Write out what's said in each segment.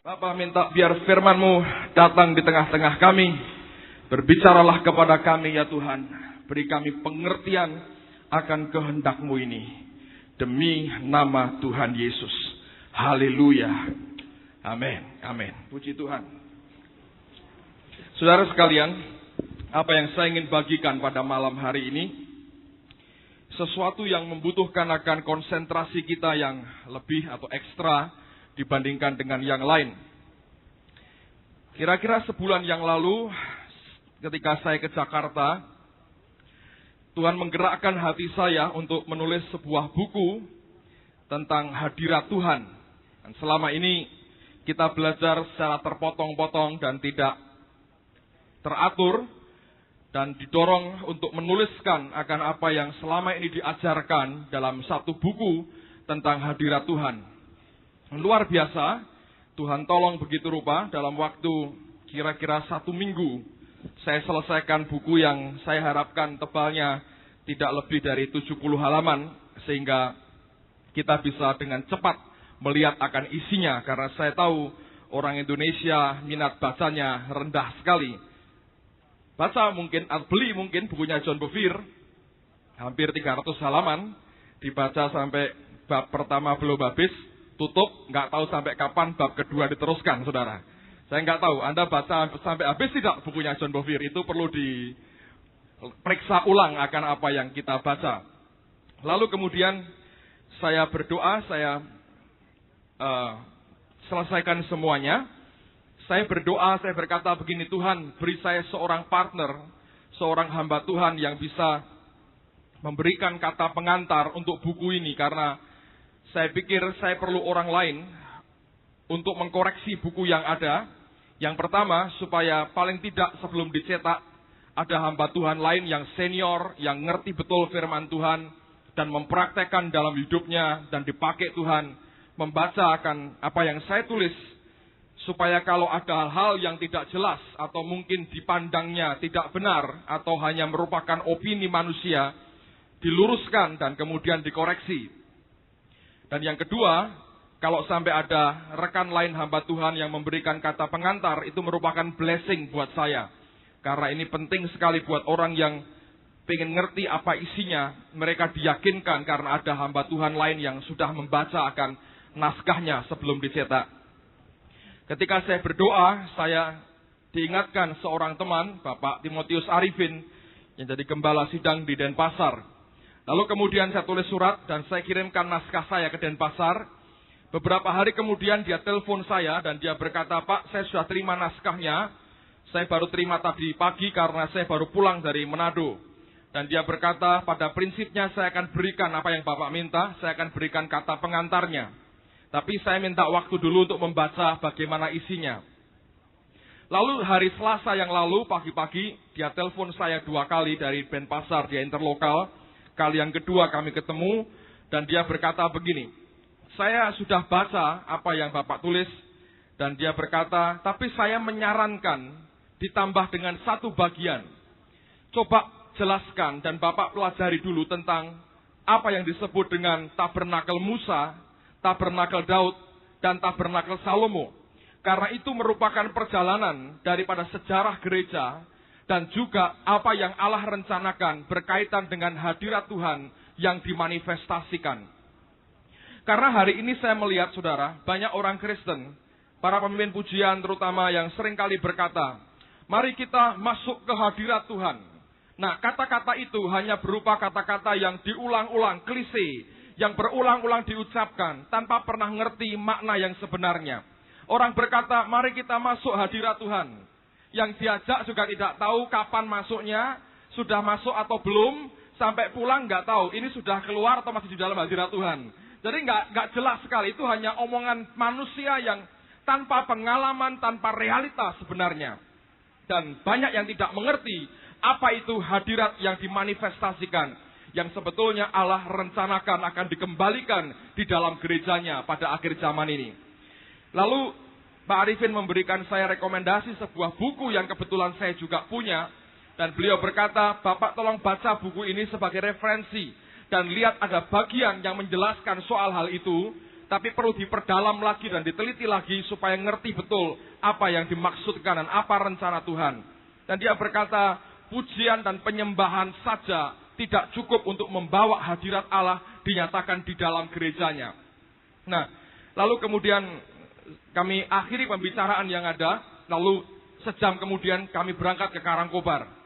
Bapa minta biar firman-Mu datang di tengah-tengah kami. Berbicaralah kepada kami ya Tuhan. Beri kami pengertian akan kehendak-Mu ini. Demi nama Tuhan Yesus. Haleluya. Amin. Amin. Puji Tuhan. Saudara sekalian, apa yang saya ingin bagikan pada malam hari ini, sesuatu yang membutuhkan akan konsentrasi kita yang lebih atau ekstra dibandingkan dengan yang lain. Kira-kira sebulan yang lalu, ketika saya ke Jakarta, Tuhan menggerakkan hati saya untuk menulis sebuah buku tentang hadirat Tuhan. Dan selama ini kita belajar secara terpotong-potong dan tidak teratur, dan didorong untuk menuliskan akan apa yang selama ini diajarkan dalam satu buku tentang hadirat Tuhan. Luar biasa, Tuhan tolong begitu rupa, dalam waktu kira-kira 1 minggu, saya selesaikan buku yang saya harapkan tebalnya tidak lebih dari 70 halaman, sehingga kita bisa dengan cepat melihat akan isinya, karena saya tahu orang Indonesia minat bacanya rendah sekali. Baca mungkin, beli mungkin bukunya John Bevere, hampir 300 halaman, dibaca sampai bab pertama belum habis, tutup, nggak tahu sampai kapan bab kedua diteruskan, saudara. Saya nggak tahu, Anda baca sampai habis tidak bukunya John Bevere, itu perlu diperiksa ulang akan apa yang kita baca. Lalu kemudian saya berdoa, saya selesaikan semuanya. Saya berdoa, saya berkata begini, Tuhan beri saya seorang partner, seorang hamba Tuhan yang bisa memberikan kata pengantar untuk buku ini, karena saya pikir saya perlu orang lain untuk mengkoreksi buku yang ada. Yang pertama, supaya paling tidak sebelum dicetak, ada hamba Tuhan lain yang senior, yang ngerti betul firman Tuhan, dan mempraktekkan dalam hidupnya, dan dipakai Tuhan, membaca akan apa yang saya tulis, supaya kalau ada hal-hal yang tidak jelas, atau mungkin dipandangnya tidak benar, atau hanya merupakan opini manusia, diluruskan dan kemudian dikoreksi. Dan yang kedua, kalau sampai ada rekan lain hamba Tuhan yang memberikan kata pengantar, itu merupakan blessing buat saya. Karena ini penting sekali buat orang yang pengen ngerti apa isinya, mereka diyakinkan karena ada hamba Tuhan lain yang sudah membaca akan naskahnya sebelum dicetak. Ketika saya berdoa, saya diingatkan seorang teman, Bapak Timotius Arifin, yang jadi gembala sidang di Denpasar. Lalu kemudian saya tulis surat dan saya kirimkan naskah saya ke Denpasar. Beberapa hari kemudian dia telepon saya dan dia berkata, Pak, saya sudah terima naskahnya. Saya baru terima tadi pagi karena saya baru pulang dari Manado. Dan dia berkata, pada prinsipnya saya akan berikan apa yang Bapak minta, saya akan berikan kata pengantarnya. Tapi saya minta waktu dulu untuk membaca bagaimana isinya. Lalu hari Selasa yang lalu, pagi-pagi, dia telepon saya 2 kali dari Denpasar, dia interlokal. Kali yang kedua kami ketemu, dan dia berkata begini, saya sudah baca apa yang Bapak tulis, dan dia berkata, tapi saya menyarankan ditambah dengan satu bagian. Coba jelaskan dan Bapak pelajari dulu tentang apa yang disebut dengan tabernakel Musa, tabernakel Daud, dan tabernakel Salomo. Karena itu merupakan perjalanan daripada sejarah gereja, dan juga apa yang Allah rencanakan berkaitan dengan hadirat Tuhan yang dimanifestasikan. Karena hari ini saya melihat, saudara, banyak orang Kristen, para pemimpin pujian terutama yang seringkali berkata, mari kita masuk ke hadirat Tuhan. Nah, kata-kata itu hanya berupa kata-kata yang diulang-ulang, klise, yang berulang-ulang diucapkan tanpa pernah ngerti makna yang sebenarnya. Orang berkata, mari kita masuk hadirat Tuhan. Yang diajak juga tidak tahu kapan masuknya, sudah masuk atau belum, sampai pulang nggak tahu, ini sudah keluar atau masih di dalam hadirat Tuhan. Jadi nggak jelas sekali, itu hanya omongan manusia yang tanpa pengalaman, tanpa realitas sebenarnya. Dan banyak yang tidak mengerti apa itu hadirat yang dimanifestasikan, yang sebetulnya Allah rencanakan akan dikembalikan di dalam gerejanya pada akhir zaman ini. Lalu Pak Arifin memberikan saya rekomendasi sebuah buku yang kebetulan saya juga punya. Dan beliau berkata, Bapak tolong baca buku ini sebagai referensi. Dan lihat ada bagian yang menjelaskan soal hal itu. tapi perlu diperdalam lagi dan diteliti lagi supaya ngerti betul apa yang dimaksudkan dan apa rencana Tuhan. Dan dia berkata, pujian dan penyembahan saja tidak cukup untuk membawa hadirat Allah dinyatakan di dalam gerejanya. Nah, lalu kemudian kami akhiri pembicaraan yang ada, lalu sejam kemudian kami berangkat ke Karangkobar.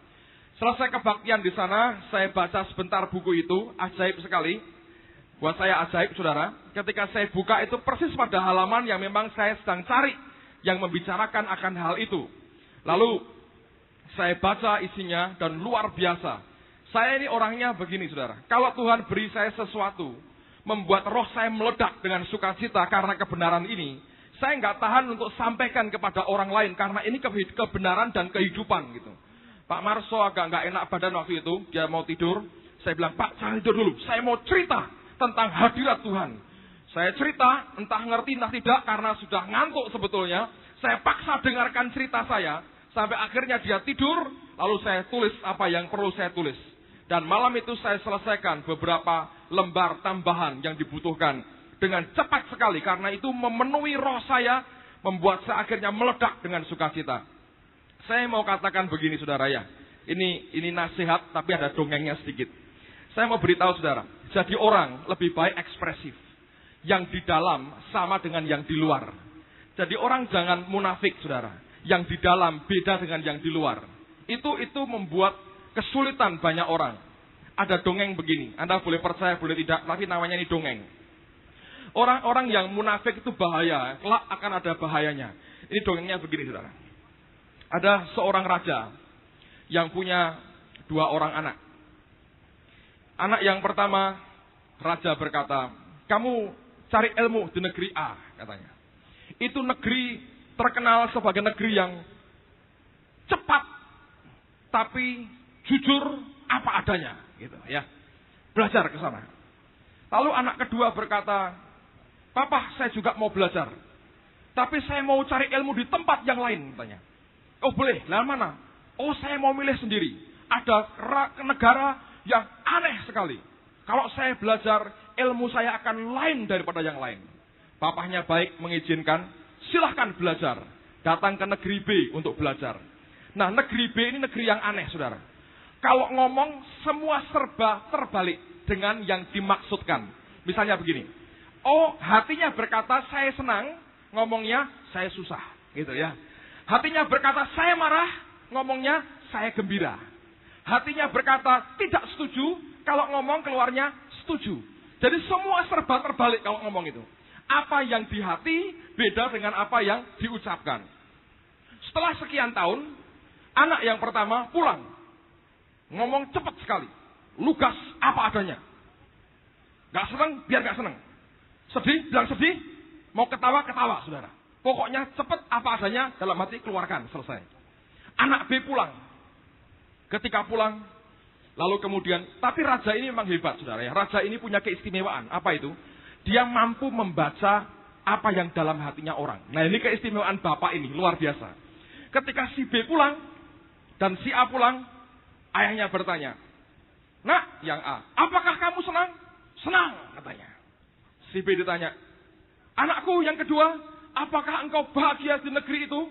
Selesai kebaktian di sana, saya baca sebentar buku itu, ajaib sekali. Buat saya ajaib, saudara. Ketika saya buka itu persis pada halaman yang memang saya sedang cari, yang membicarakan akan hal itu. Lalu saya baca isinya dan luar biasa. Saya ini orangnya begini, saudara. Kalau Tuhan beri saya sesuatu, membuat roh saya meledak dengan sukacita karena kebenaran ini, saya nggak tahan untuk sampaikan kepada orang lain karena ini kebenaran dan kehidupan gitu. Pak Marso agak nggak enak badan waktu itu, dia mau tidur. Saya bilang, Pak, jangan tidur dulu. Saya mau cerita tentang hadirat Tuhan. Saya cerita, entah ngerti entah tidak, karena sudah ngantuk sebetulnya. Saya paksa dengarkan cerita saya, sampai akhirnya dia tidur, lalu saya tulis apa yang perlu saya tulis. Dan malam itu saya selesaikan beberapa lembar tambahan yang dibutuhkan dengan cepat sekali, karena itu memenuhi roh saya, membuat saya akhirnya meledak dengan sukacita. Saya mau katakan begini, saudara ya. Ini nasihat, tapi ada dongengnya sedikit. Saya mau beritahu saudara, jadi orang lebih baik ekspresif. Yang di dalam sama dengan yang di luar. Jadi orang jangan munafik, saudara. Yang di dalam beda dengan yang di luar. Itu membuat kesulitan banyak orang. Ada dongeng begini, Anda boleh percaya, boleh tidak, tapi namanya ini dongeng. Orang-orang yang munafik itu bahaya, kelak akan ada bahayanya. Ini dongengnya begini, saudara. Ada seorang raja yang punya 2 orang anak. Anak yang pertama, raja berkata, kamu cari ilmu di negeri A, katanya. Itu negeri terkenal sebagai negeri yang cepat, tapi jujur apa adanya, gitu ya. Belajar ke sana. Lalu anak kedua berkata, Papa, saya juga mau belajar, tapi saya mau cari ilmu di tempat yang lain, katanya. Oh boleh, lah mana? Oh saya mau milih sendiri. Ada negara yang aneh sekali. Kalau saya belajar, ilmu saya akan lain daripada yang lain. Bapaknya baik mengizinkan, silahkan belajar. Datang ke negeri B untuk belajar. Nah negeri B ini negeri yang aneh, saudara. Kalau ngomong, semua serba terbalik dengan yang dimaksudkan. Misalnya begini. Oh hatinya berkata saya senang, ngomongnya saya susah. Gitu ya. Hatinya berkata saya marah, ngomongnya saya gembira. Hatinya berkata tidak setuju, kalau ngomong keluarnya setuju. Jadi semua serba terbalik kalau ngomong itu. Apa yang di hati beda dengan apa yang diucapkan. Setelah sekian tahun, anak yang pertama pulang. Ngomong cepat sekali. Lugas apa adanya. Gak senang, biar gak senang. Sedih, bilang sedih. Mau ketawa, ketawa, saudara. Pokoknya cepat apa adanya, dalam hati keluarkan, selesai. Anak B pulang. Ketika pulang, lalu kemudian, tapi raja ini memang hebat, saudara ya. Raja ini punya keistimewaan. Apa itu? Dia mampu membaca apa yang dalam hatinya orang. Nah ini keistimewaan bapak ini, luar biasa. Ketika si B pulang, dan si A pulang, ayahnya bertanya, Nak, yang A, apakah kamu senang? Senang, katanya. Si B ditanya, anakku yang kedua, apakah engkau bahagia di negeri itu?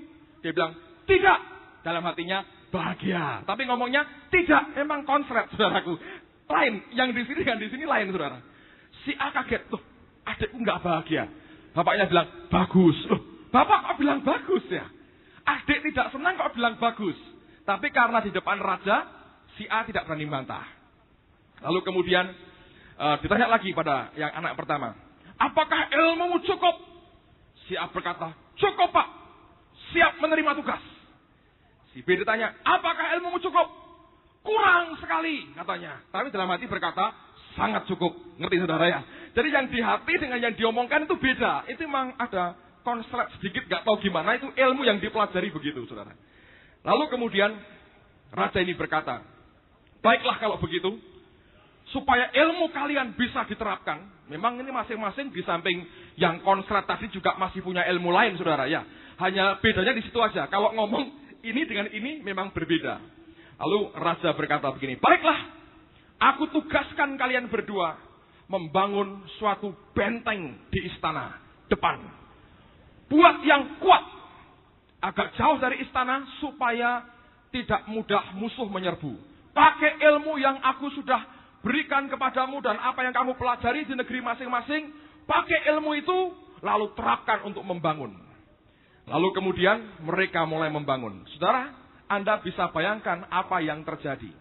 Dia bilang, tidak. Dalam hatinya, bahagia. Tapi ngomongnya, tidak. Memang konslet, saudaraku. Lain. Yang di sini dengan di sini lain, saudara. Si A kaget. Loh, adikku nggak bahagia. Bapaknya bilang, bagus. Loh, bapak kok bilang bagus ya? Adik tidak senang kok bilang bagus. Tapi karena di depan raja, si A tidak berani bantah. Lalu kemudian, ditanya lagi pada yang anak pertama. Apakah ilmumu cukup? Si A berkata, cukup pak, siap menerima tugas. Si B ditanya, apakah ilmumu cukup? Kurang sekali, katanya. Tapi dalam hati berkata, sangat cukup. Ngerti saudara ya? Jadi yang di hati dengan yang diomongkan itu beda. Itu memang ada konslet sedikit, gak tahu gimana, itu ilmu yang dipelajari begitu, saudara. Lalu kemudian, raja ini berkata, baiklah kalau begitu, supaya ilmu kalian bisa diterapkan. Memang ini masing-masing di samping yang konslet tadi juga masih punya ilmu lain, saudara ya. Hanya bedanya di situ aja. Kalau ngomong ini dengan ini memang berbeda. Lalu raja berkata begini, baiklah, aku tugaskan kalian berdua membangun suatu benteng di istana depan. Buat yang kuat, agak jauh dari istana supaya tidak mudah musuh menyerbu. Pakai ilmu yang aku sudah berikan kepadamu dan apa yang kamu pelajari di negeri masing-masing, pakai ilmu itu lalu terapkan untuk membangun. Lalu kemudian mereka mulai membangun. Saudara, Anda bisa bayangkan apa yang terjadi.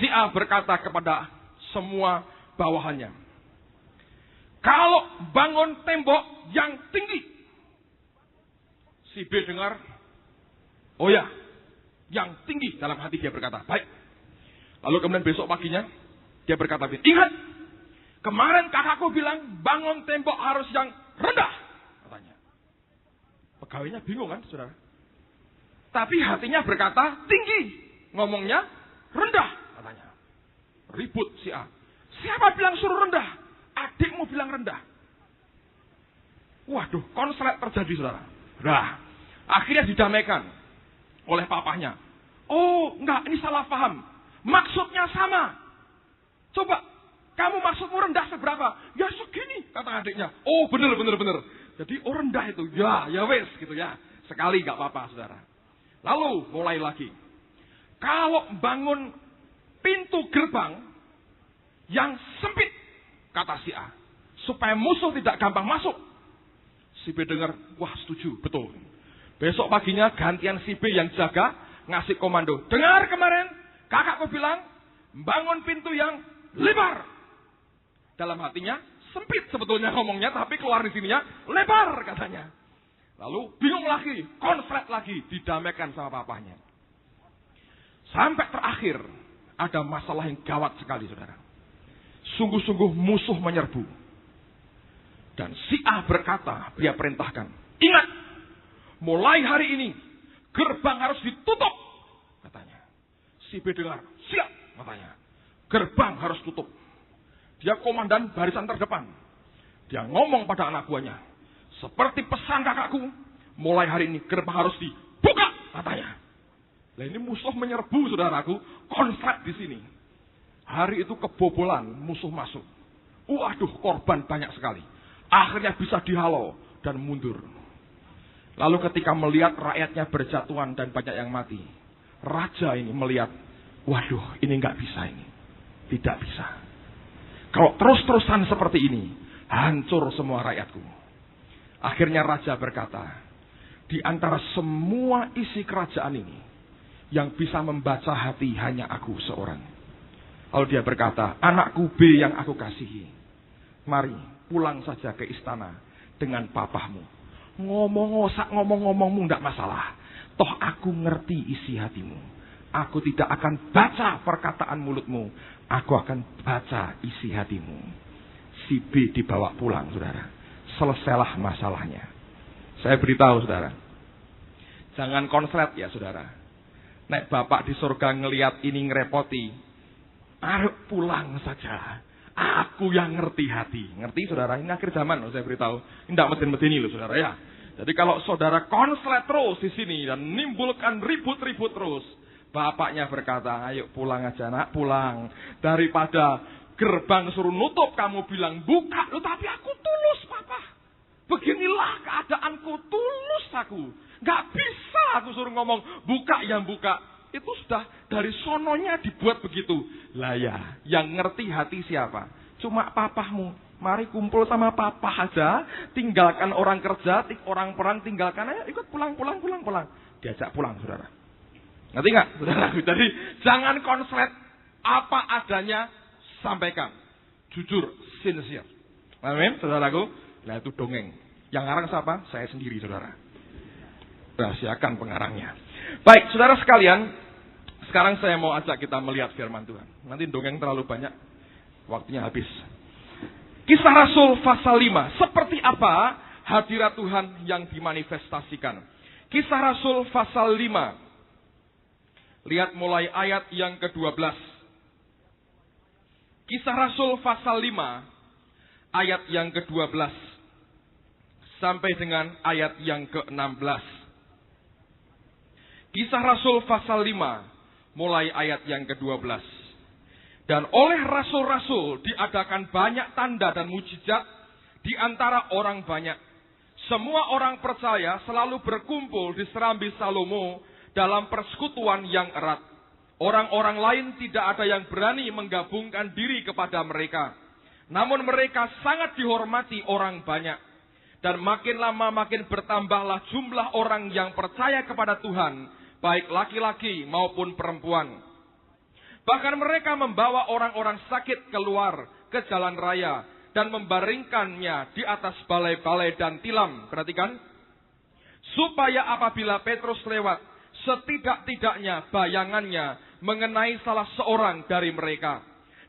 Si A berkata kepada semua bawahannya, kalau bangun tembok yang tinggi. Si B dengar, oh ya, yang tinggi. Dalam hati dia berkata, baik. Lalu kemudian besok paginya, dia berkata, ingat, kemarin kakakku bilang bangun tembok harus yang rendah. Katanya. Pegawainya bingung kan, saudara? Tapi hatinya berkata, tinggi. Ngomongnya, rendah. Katanya. Ribut si A. Siapa bilang suruh rendah? Adikmu bilang rendah. Waduh, konslet terjadi, saudara. Nah, akhirnya didamaikan oleh papahnya. Oh, enggak, ini salah paham. Maksudnya sama. Coba, kamu maksudmu rendah seberapa? Ya segini, kata adiknya. Oh, bener. Jadi, oh rendah itu. Ya wes, gitu ya. Sekali enggak apa-apa, saudara. Lalu, mulai lagi. Kalau bangun pintu gerbang yang sempit, kata si A, supaya musuh tidak gampang masuk. Si B dengar, wah setuju, betul. Besok paginya gantian si B yang jaga, ngasih komando. Dengar kemarin, kakakku bilang, bangun pintu yang lebar. Dalam hatinya, sempit sebetulnya ngomongnya, tapi keluar di sininya, lebar katanya. Lalu bingung lagi, konslet lagi, didamaikan sama papahnya. Sampai terakhir, ada masalah yang gawat sekali, saudara. Sungguh-sungguh musuh menyerbu. Dan si A berkata, dia perintahkan, ingat, mulai hari ini, gerbang harus ditutup, katanya. Si B dengar, siap, katanya. Gerbang harus tutup. Dia komandan barisan terdepan. Dia ngomong pada anak buahnya, seperti pesan kakakku, mulai hari ini gerbang harus dibuka, katanya. Nah ini musuh menyerbu, saudaraku, konslet di sini. Hari itu kebobolan, musuh masuk. Waduh, korban banyak sekali. Akhirnya bisa dihalau dan mundur. Lalu ketika melihat rakyatnya berjatuhan dan banyak yang mati, raja ini melihat, waduh, ini nggak bisa ini. Tidak bisa. Kalau terus-terusan seperti ini, hancur semua rakyatku. Akhirnya raja berkata, di antara semua isi kerajaan ini, yang bisa membaca hati hanya aku seorang. Lalu dia berkata, anakku B yang aku kasihi, mari pulang saja ke istana dengan papahmu. Ngomong-ngomongmu tidak masalah. Toh aku ngerti isi hatimu. Aku tidak akan baca perkataan mulutmu. Aku akan baca isi hatimu. Si B dibawa pulang, saudara. Selesailah masalahnya. Saya beritahu, saudara. Jangan konslet ya, saudara. Nek bapak di surga ngelihat ini ngerepoti, ayo pulang saja. Aku yang ngerti hati. Ngerti, saudara? Ini akhir zaman loh, saya beritahu. Ini tidak mesin-mesin loh, saudara ya. Jadi kalau saudara konslet terus di sini dan menimbulkan ribut-ribut terus, bapaknya berkata, ayo pulang aja nak, pulang. Daripada gerbang suruh nutup, kamu bilang buka. Loh, tapi aku tulus, papa. Beginilah keadaanku, tulus aku. Gak bisa aku suruh ngomong, buka yang buka. Itu sudah dari sononya dibuat begitu. Lah ya, yang ngerti hati siapa? Cuma papahmu. Mari kumpul sama papa aja. Tinggalkan orang kerja, orang perang tinggalkan aja. Ikut pulang. Diajak pulang, saudara. Ngerti nggak, saudara? Jadi jangan konslet, apa adanya sampaikan. Jujur, sincere. Amin, saudaraku. Nah itu dongeng. Yang ngarang siapa? Saya sendiri, saudara. Rahasiakan pengarangnya. Baik, saudara sekalian, sekarang saya mau ajak kita melihat firman Tuhan. Nanti dongeng terlalu banyak, waktunya habis. Kisah Rasul pasal 5, seperti apa hadirat Tuhan yang dimanifestasikan. Kisah Rasul pasal 5, lihat mulai ayat yang ke-12. Kisah Rasul pasal 5, ayat yang ke-12, sampai dengan ayat yang ke-16. Kisah Rasul pasal 5, mulai ayat yang ke-12. Dan oleh rasul-rasul diadakan banyak tanda dan mujizat di antara orang banyak. Semua orang percaya selalu berkumpul di serambi Salomo dalam persekutuan yang erat. Orang-orang lain tidak ada yang berani menggabungkan diri kepada mereka. Namun mereka sangat dihormati orang banyak. Dan makin lama makin bertambahlah jumlah orang yang percaya kepada Tuhan, baik laki-laki maupun perempuan. Bahkan mereka membawa orang-orang sakit keluar ke jalan raya dan membaringkannya di atas balai-balai dan tilam. Perhatikan. Supaya apabila Petrus lewat, setidak-tidaknya bayangannya mengenai salah seorang dari mereka.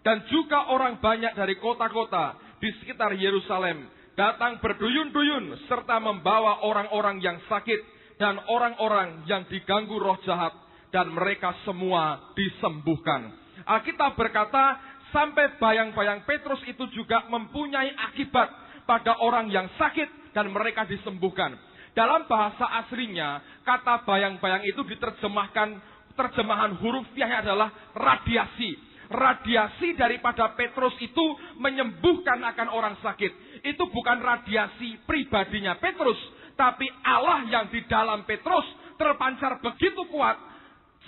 Dan juga orang banyak dari kota-kota di sekitar Yerusalem datang berduyun-duyun serta membawa orang-orang yang sakit dan orang-orang yang diganggu roh jahat, dan mereka semua disembuhkan. Alkitab berkata, sampai bayang-bayang Petrus itu juga mempunyai akibat pada orang yang sakit dan mereka disembuhkan. Dalam bahasa aslinya, kata bayang-bayang itu diterjemahkan, terjemahan hurufiahnya adalah radiasi. Radiasi daripada Petrus itu menyembuhkan akan orang sakit. Itu bukan radiasi pribadinya Petrus, tapi Allah yang di dalam Petrus terpancar begitu kuat,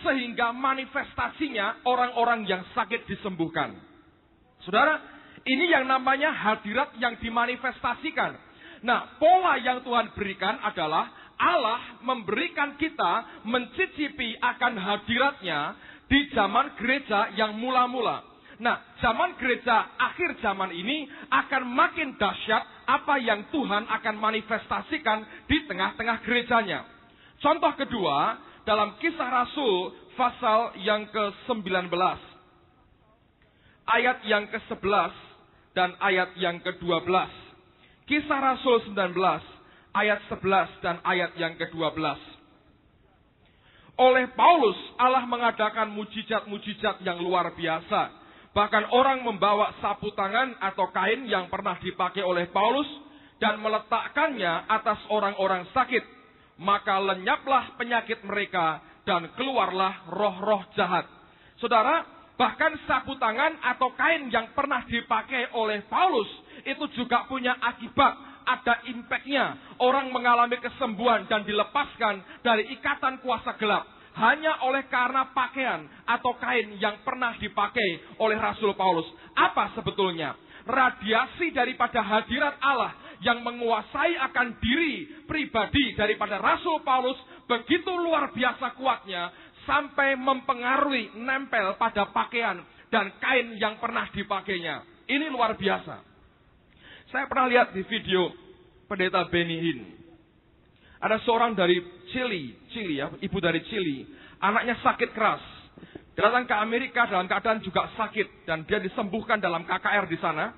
sehingga manifestasinya orang-orang yang sakit disembuhkan. Saudara, ini yang namanya hadirat yang dimanifestasikan. Nah, pola yang Tuhan berikan adalah Allah memberikan kita mencicipi akan hadiratnya di zaman gereja yang mula-mula. Nah, zaman gereja akhir zaman ini akan makin dahsyat apa yang Tuhan akan manifestasikan di tengah-tengah gerejanya. Contoh kedua, dalam Kisah Rasul pasal yang ke-19. Ayat yang ke-11 dan ayat yang ke-12. Kisah Rasul 19, ayat 11 dan ayat yang ke-12. Oleh Paulus, Allah mengadakan mujizat-mujizat yang luar biasa. Bahkan orang membawa sapu tangan atau kain yang pernah dipakai oleh Paulus dan meletakkannya atas orang-orang sakit. Maka lenyaplah penyakit mereka dan keluarlah roh-roh jahat. Saudara, bahkan sapu tangan atau kain yang pernah dipakai oleh Paulus itu juga punya akibat. Ada impactnya. Orang mengalami kesembuhan dan dilepaskan dari ikatan kuasa gelap. Hanya oleh karena pakaian atau kain yang pernah dipakai oleh Rasul Paulus. Apa sebetulnya? Radiasi daripada hadirat Allah yang menguasai akan diri pribadi daripada Rasul Paulus begitu luar biasa kuatnya sampai mempengaruhi, nempel pada pakaian dan kain yang pernah dipakainya. Ini luar biasa. Saya pernah lihat di video pendeta Benny Hinn. Ada seorang dari Chili ya, ibu dari Chili. Anaknya sakit keras. Datang ke Amerika dalam keadaan juga sakit. Dan dia disembuhkan dalam KKR di sana.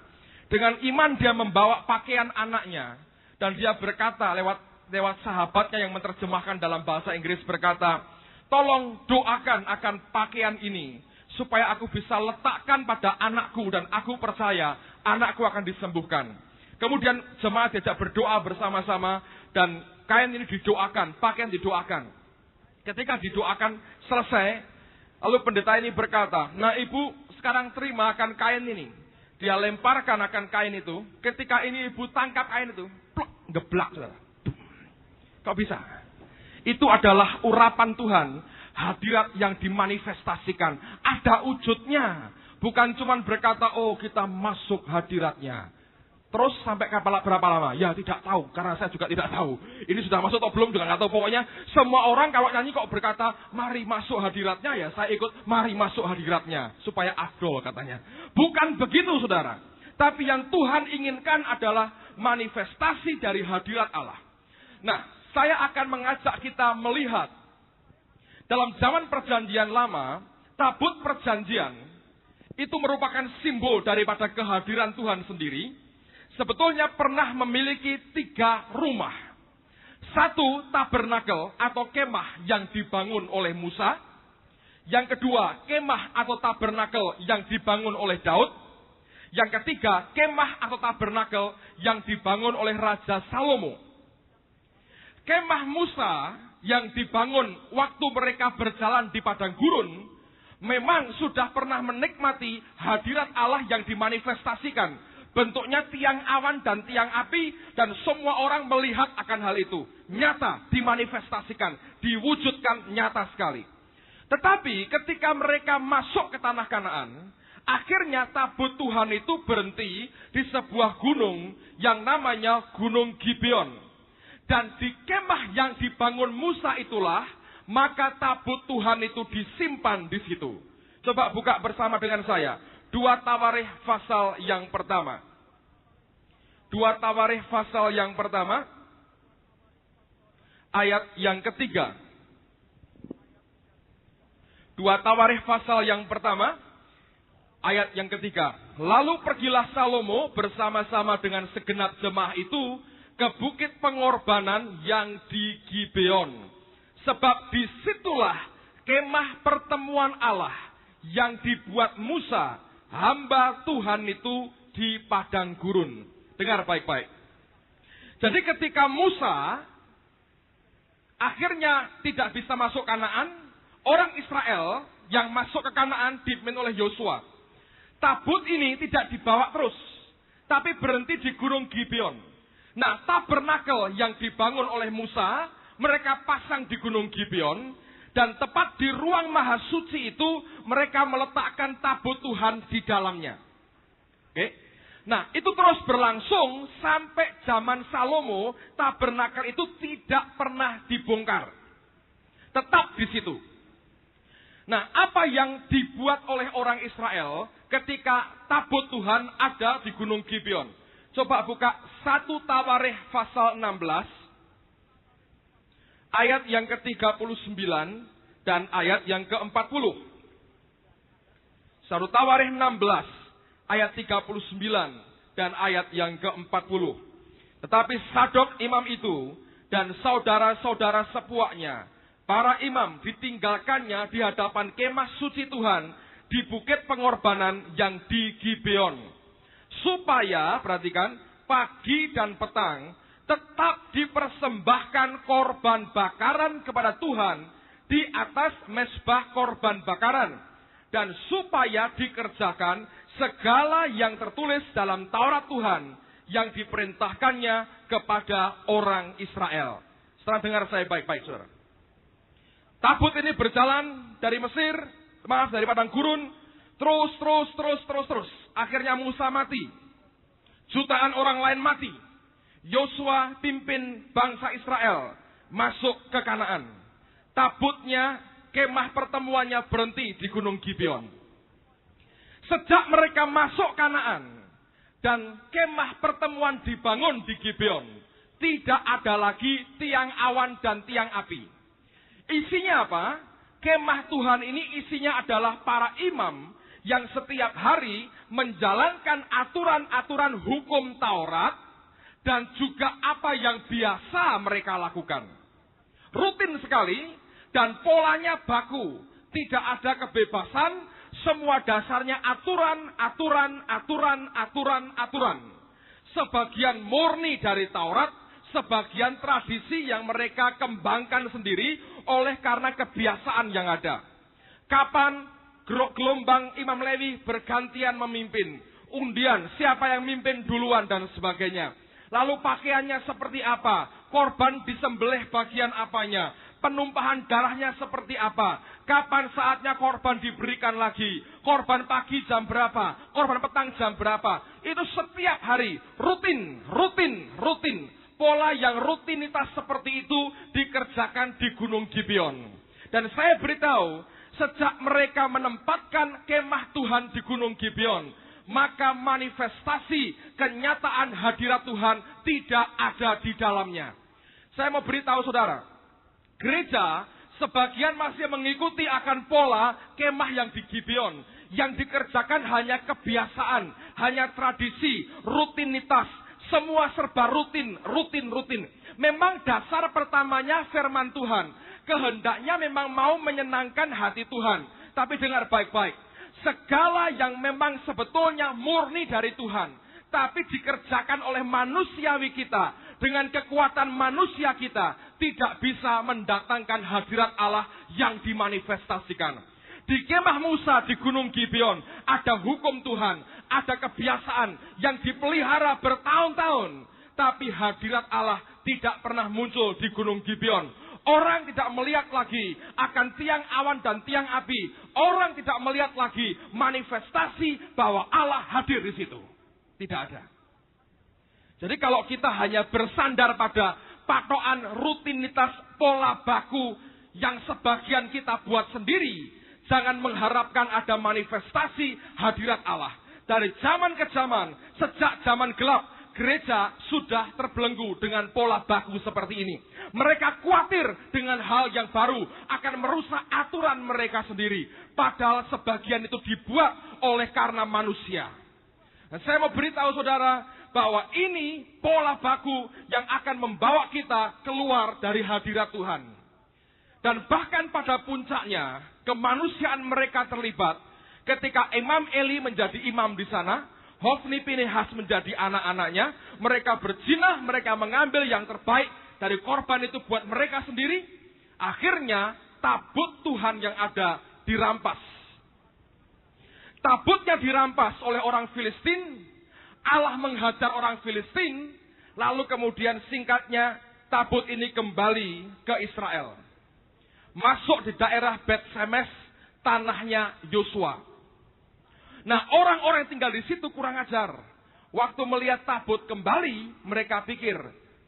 Dengan iman dia membawa pakaian anaknya. Dan dia berkata lewat sahabatnya yang menerjemahkan dalam bahasa Inggris berkata, tolong doakan akan pakaian ini. Supaya aku bisa letakkan pada anakku dan aku percaya anakku akan disembuhkan. Kemudian jemaat diajak berdoa bersama-sama dan kain ini didoakan, pakaian didoakan. Ketika didoakan selesai, lalu pendeta ini berkata, nah ibu sekarang terima akan kain ini. Dia lemparkan akan kain itu. Ketika ini ibu tangkap kain itu, plok, geblak. Kok bisa? Itu adalah urapan Tuhan, hadirat yang dimanifestasikan. Ada wujudnya. Bukan cuma berkata, oh kita masuk hadiratnya. Terus sampai berapa lama? Ya tidak tahu, karena saya juga tidak tahu. Ini sudah masuk atau belum juga nggak tahu. Pokoknya semua orang kalau nyanyi kok berkata, mari masuk hadiratnya, ya saya ikut, mari masuk hadiratnya. Supaya afdol katanya. Bukan begitu saudara. Tapi yang Tuhan inginkan adalah manifestasi dari hadirat Allah. Nah, saya akan mengajak kita melihat. Dalam zaman perjanjian lama, tabut perjanjian itu merupakan simbol daripada kehadiran Tuhan sendiri. Sebetulnya pernah memiliki 3 rumah. 1, tabernakel atau kemah yang dibangun oleh Musa. Yang kedua, kemah atau tabernakel yang dibangun oleh Daud. Yang ketiga, kemah atau tabernakel yang dibangun oleh Raja Salomo. Kemah Musa yang dibangun waktu mereka berjalan di padang gurun memang sudah pernah menikmati hadirat Allah yang dimanifestasikan. Bentuknya tiang awan dan tiang api, dan semua orang melihat akan hal itu. Nyata, dimanifestasikan, diwujudkan nyata sekali. Tetapi ketika mereka masuk ke tanah Kanaan, akhirnya tabut Tuhan itu berhenti di sebuah gunung yang namanya Gunung Gibeon. Dan di kemah yang dibangun Musa itulah, maka tabut Tuhan itu disimpan di situ. Coba buka bersama dengan saya. 2 Tawarikh pasal yang pertama. 2 Tawarikh pasal yang pertama. Ayat yang ketiga. 2 Tawarikh pasal yang pertama. Ayat yang ketiga. Lalu pergilah Salomo bersama-sama dengan segenap jemaah itu ke bukit pengorbanan yang di Gibeon. Sebab disitulah kemah pertemuan Allah yang dibuat Musa, hamba Tuhan itu di padang gurun. Dengar baik-baik. Jadi ketika Musa akhirnya tidak bisa masuk Kanaan, orang Israel yang masuk ke Kanaan dipimpin oleh Yosua. Tabut ini tidak dibawa terus, tapi berhenti di Gunung Gibeon. Nah, tabernakel yang dibangun oleh Musa, mereka pasang di Gunung Gibeon, dan tepat di ruang maha suci itu, mereka meletakkan tabut Tuhan di dalamnya. Oke? Nah, itu terus berlangsung sampai zaman Salomo, tabernakel itu tidak pernah dibongkar. Tetap di situ. Nah, apa yang dibuat oleh orang Israel ketika tabut Tuhan ada di Gunung Gibeon? Coba buka 1 Tawarikh pasal 16, ayat yang ke-39 dan ayat yang ke-40. 1 Tawarikh 16, ayat 39 dan ayat yang ke-40. Tetapi Sadok imam itu dan saudara-saudara sepuaknya, para imam, ditinggalkannya di hadapan kemah suci Tuhan di bukit pengorbanan yang di Gibeon. Supaya, perhatikan, pagi dan petang tetap dipersembahkan korban bakaran kepada Tuhan di atas mezbah korban bakaran. Dan supaya dikerjakan segala yang tertulis dalam Taurat Tuhan yang diperintahkannya kepada orang Israel. Setelah dengar saya baik-baik, saudara. Tabut ini berjalan dari Mesir, dari padang gurun, terus. Akhirnya Musa mati. Jutaan orang lain mati. Yosua pimpin bangsa Israel masuk ke Kanaan. Tabutnya, kemah pertemuannya berhenti di Gunung Gibeon. Sejak mereka masuk Kanaan dan kemah pertemuan dibangun di Gibeon, tidak ada lagi tiang awan dan tiang api. Isinya apa? Kemah Tuhan ini isinya adalah para imam yang setiap hari menjalankan aturan-aturan hukum Taurat dan juga apa yang biasa mereka lakukan. Rutin sekali dan polanya baku. Tidak ada kebebasan, semua dasarnya aturan. Sebagian murni dari Taurat, sebagian tradisi yang mereka kembangkan sendiri oleh karena kebiasaan yang ada. Kapan gelombang Imam Lewi bergantian memimpin, undian siapa yang mimpin duluan dan sebagainya. Lalu pakaiannya seperti apa, korban disembelih bagian apanya, penumpahan darahnya seperti apa, kapan saatnya korban diberikan lagi, korban pagi jam berapa, korban petang jam berapa. Itu setiap hari, rutin. Pola yang rutinitas seperti itu dikerjakan di Gunung Gibeon. Dan saya beritahu, sejak mereka menempatkan kemah Tuhan di Gunung Gibeon, maka manifestasi kenyataan hadirat Tuhan tidak ada di dalamnya. Saya mau beritahu saudara, gereja sebagian masih mengikuti akan pola kemah yang di Gibeon, yang dikerjakan hanya kebiasaan, hanya tradisi, rutinitas. Semua serba rutin. Memang dasar pertamanya firman Tuhan. Kehendaknya memang mau menyenangkan hati Tuhan. Tapi dengar baik-baik. Segala yang memang sebetulnya murni dari Tuhan, tapi dikerjakan oleh manusiawi kita, dengan kekuatan manusia kita, tidak bisa mendatangkan hadirat Allah yang dimanifestasikan. Di kemah Musa di Gunung Gibeon ada hukum Tuhan, ada kebiasaan yang dipelihara bertahun-tahun. Tapi hadirat Allah tidak pernah muncul di Gunung Gibeon. Orang tidak melihat lagi akan tiang awan dan tiang api. Orang tidak melihat lagi manifestasi bahwa Allah hadir di situ. Tidak ada. Jadi kalau kita hanya bersandar pada patokan rutinitas pola baku yang sebagian kita buat sendiri, jangan mengharapkan ada manifestasi hadirat Allah. Dari zaman ke zaman, sejak zaman gelap, gereja sudah terbelenggu dengan pola baku seperti ini. Mereka khawatir dengan hal yang baru akan merusak aturan mereka sendiri. Padahal sebagian itu dibuat oleh karena manusia. Dan saya mau beritahu saudara bahwa ini pola baku yang akan membawa kita keluar dari hadirat Tuhan. Dan bahkan pada puncaknya, kemanusiaan mereka terlibat ketika Imam Eli menjadi imam di sana, Hofni Pinehas menjadi anak-anaknya, mereka berzina, mereka mengambil yang terbaik dari korban itu buat mereka sendiri. Akhirnya tabut Tuhan yang ada dirampas. Tabutnya dirampas oleh orang Filistin, Allah menghajar orang Filistin, lalu kemudian singkatnya tabut ini kembali ke Israel. Masuk di daerah Bet-Semes, tanahnya Yosua. Nah, orang-orang yang tinggal di situ kurang ajar. Waktu melihat tabut kembali, mereka pikir,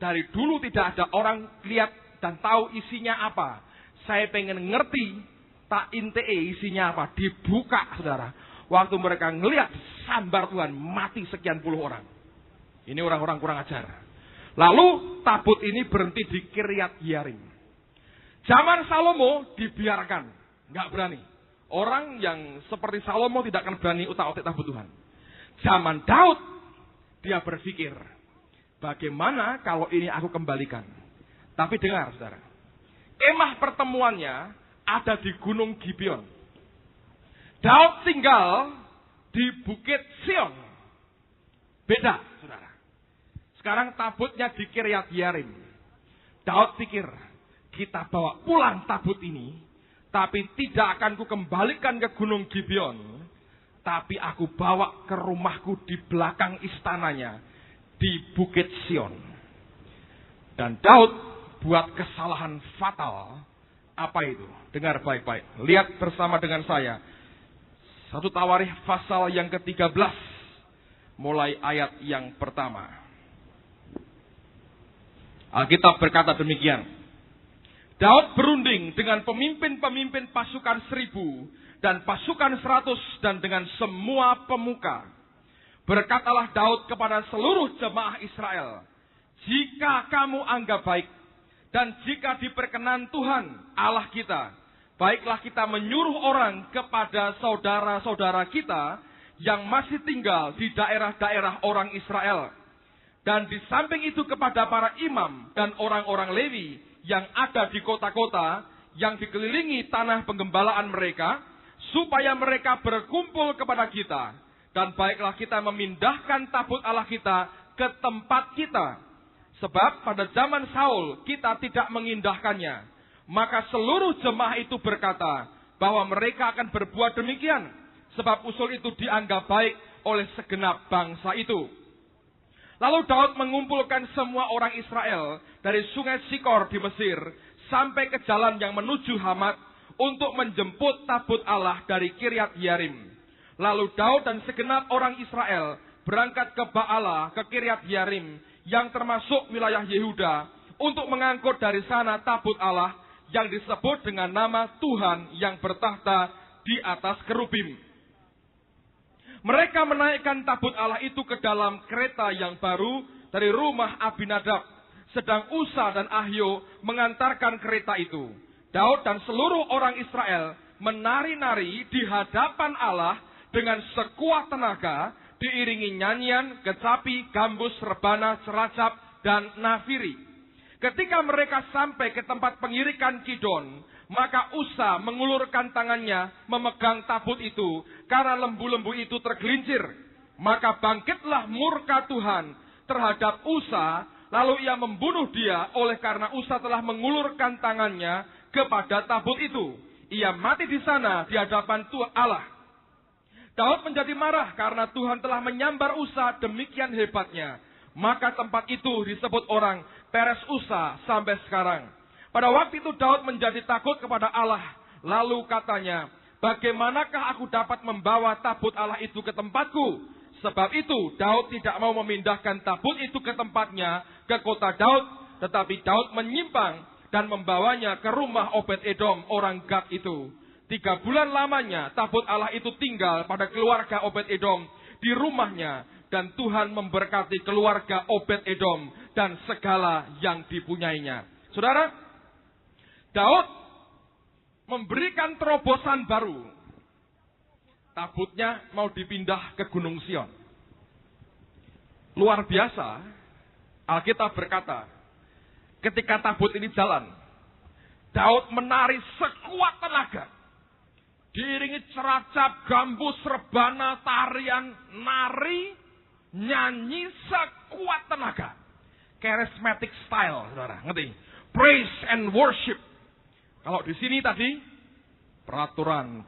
dari dulu tidak ada orang lihat dan tahu isinya apa. Saya pengen ngerti, tak intee isinya apa. Dibuka, saudara. Waktu mereka ngelihat, sambar Tuhan, mati sekian puluh orang. Ini orang-orang kurang ajar. Lalu, tabut ini berhenti di Kiryat Yearim. Zaman Salomo dibiarkan, nggak berani. Orang yang seperti Salomo tidak akan berani utak-atik tabut Tuhan. Zaman Daud, dia berpikir, bagaimana kalau ini aku kembalikan? Tapi dengar, saudara. Kemah pertemuannya ada di Gunung Gibeon. Daud tinggal di Bukit Sion. Beda, saudara. Sekarang tabutnya di Kiryat Yearim. Daud pikir, kita bawa pulang tabut ini, tapi tidak akan ku kembalikan ke Gunung Gibeon, tapi aku bawa ke rumahku di belakang istananya, di Bukit Sion. Dan Daud buat kesalahan fatal. Apa itu? Dengar baik-baik. Lihat bersama dengan saya. 1 Tawarikh pasal yang ke-13, mulai ayat yang pertama. Alkitab berkata demikian. Daud berunding dengan pemimpin-pemimpin pasukan 1000 dan pasukan 100 dan dengan semua pemuka. Berkatalah Daud kepada seluruh jemaah Israel, jika kamu anggap baik dan jika diperkenan Tuhan Allah kita, baiklah kita menyuruh orang kepada saudara-saudara kita yang masih tinggal di daerah-daerah orang Israel. Dan di samping itu kepada para imam dan orang-orang Lewi yang ada di kota-kota yang dikelilingi tanah penggembalaan mereka, supaya mereka berkumpul kepada kita. Dan baiklah kita memindahkan tabut Allah kita ke tempat kita. Sebab pada zaman Saul kita tidak mengindahkannya. Maka seluruh jemaah itu berkata bahwa mereka akan berbuat demikian. Sebab usul itu dianggap baik oleh segenap bangsa itu. Lalu Daud mengumpulkan semua orang Israel dari sungai Sikor di Mesir sampai ke jalan yang menuju Hamat untuk menjemput tabut Allah dari Kiryat Yearim. Lalu Daud dan segenap orang Israel berangkat ke Baala ke Kiryat Yearim yang termasuk wilayah Yehuda untuk mengangkut dari sana tabut Allah yang disebut dengan nama Tuhan yang bertahta di atas kerubim. Mereka menaikkan tabut Allah itu ke dalam kereta yang baru dari rumah Abinadab. Sedang Usa dan Ahio mengantarkan kereta itu. Daud dan seluruh orang Israel menari-nari di hadapan Allah dengan sekuat tenaga, diiringi nyanyian, kecapi, gambus, rebana, seracap, dan nafiri. Ketika mereka sampai ke tempat pengirikan Kidon, maka Usa mengulurkan tangannya memegang tabut itu, karena lembu-lembu itu tergelincir. Maka bangkitlah murka Tuhan terhadap Usa, lalu ia membunuh dia oleh karena Usa telah mengulurkan tangannya kepada tabut itu. Ia mati di sana di hadapan Tuhan Allah. Daud menjadi marah karena Tuhan telah menyambar Usa demikian hebatnya. Maka tempat itu disebut orang Peres Usa sampai sekarang. Pada waktu itu Daud menjadi takut kepada Allah. Lalu katanya, bagaimanakah aku dapat membawa tabut Allah itu ke tempatku? Sebab itu Daud tidak mau memindahkan tabut itu ke tempatnya, ke kota Daud. Tetapi Daud menyimpang dan membawanya ke rumah Obed-Edom orang Gad itu. 3 bulan lamanya tabut Allah itu tinggal pada keluarga Obed-Edom di rumahnya. Dan Tuhan memberkati keluarga Obed-Edom dan segala yang dipunyainya. Saudara, Daud memberikan terobosan baru. Tabutnya mau dipindah ke Gunung Sion. Luar biasa, Alkitab berkata, ketika tabut ini jalan, Daud menari sekuat tenaga. Diiringi ceracap, gambus, rebana, tarian, nari, nyanyi sekuat tenaga. Charismatic style, saudara, ngerti? Praise and worship. Kalau di sini tadi, peraturan,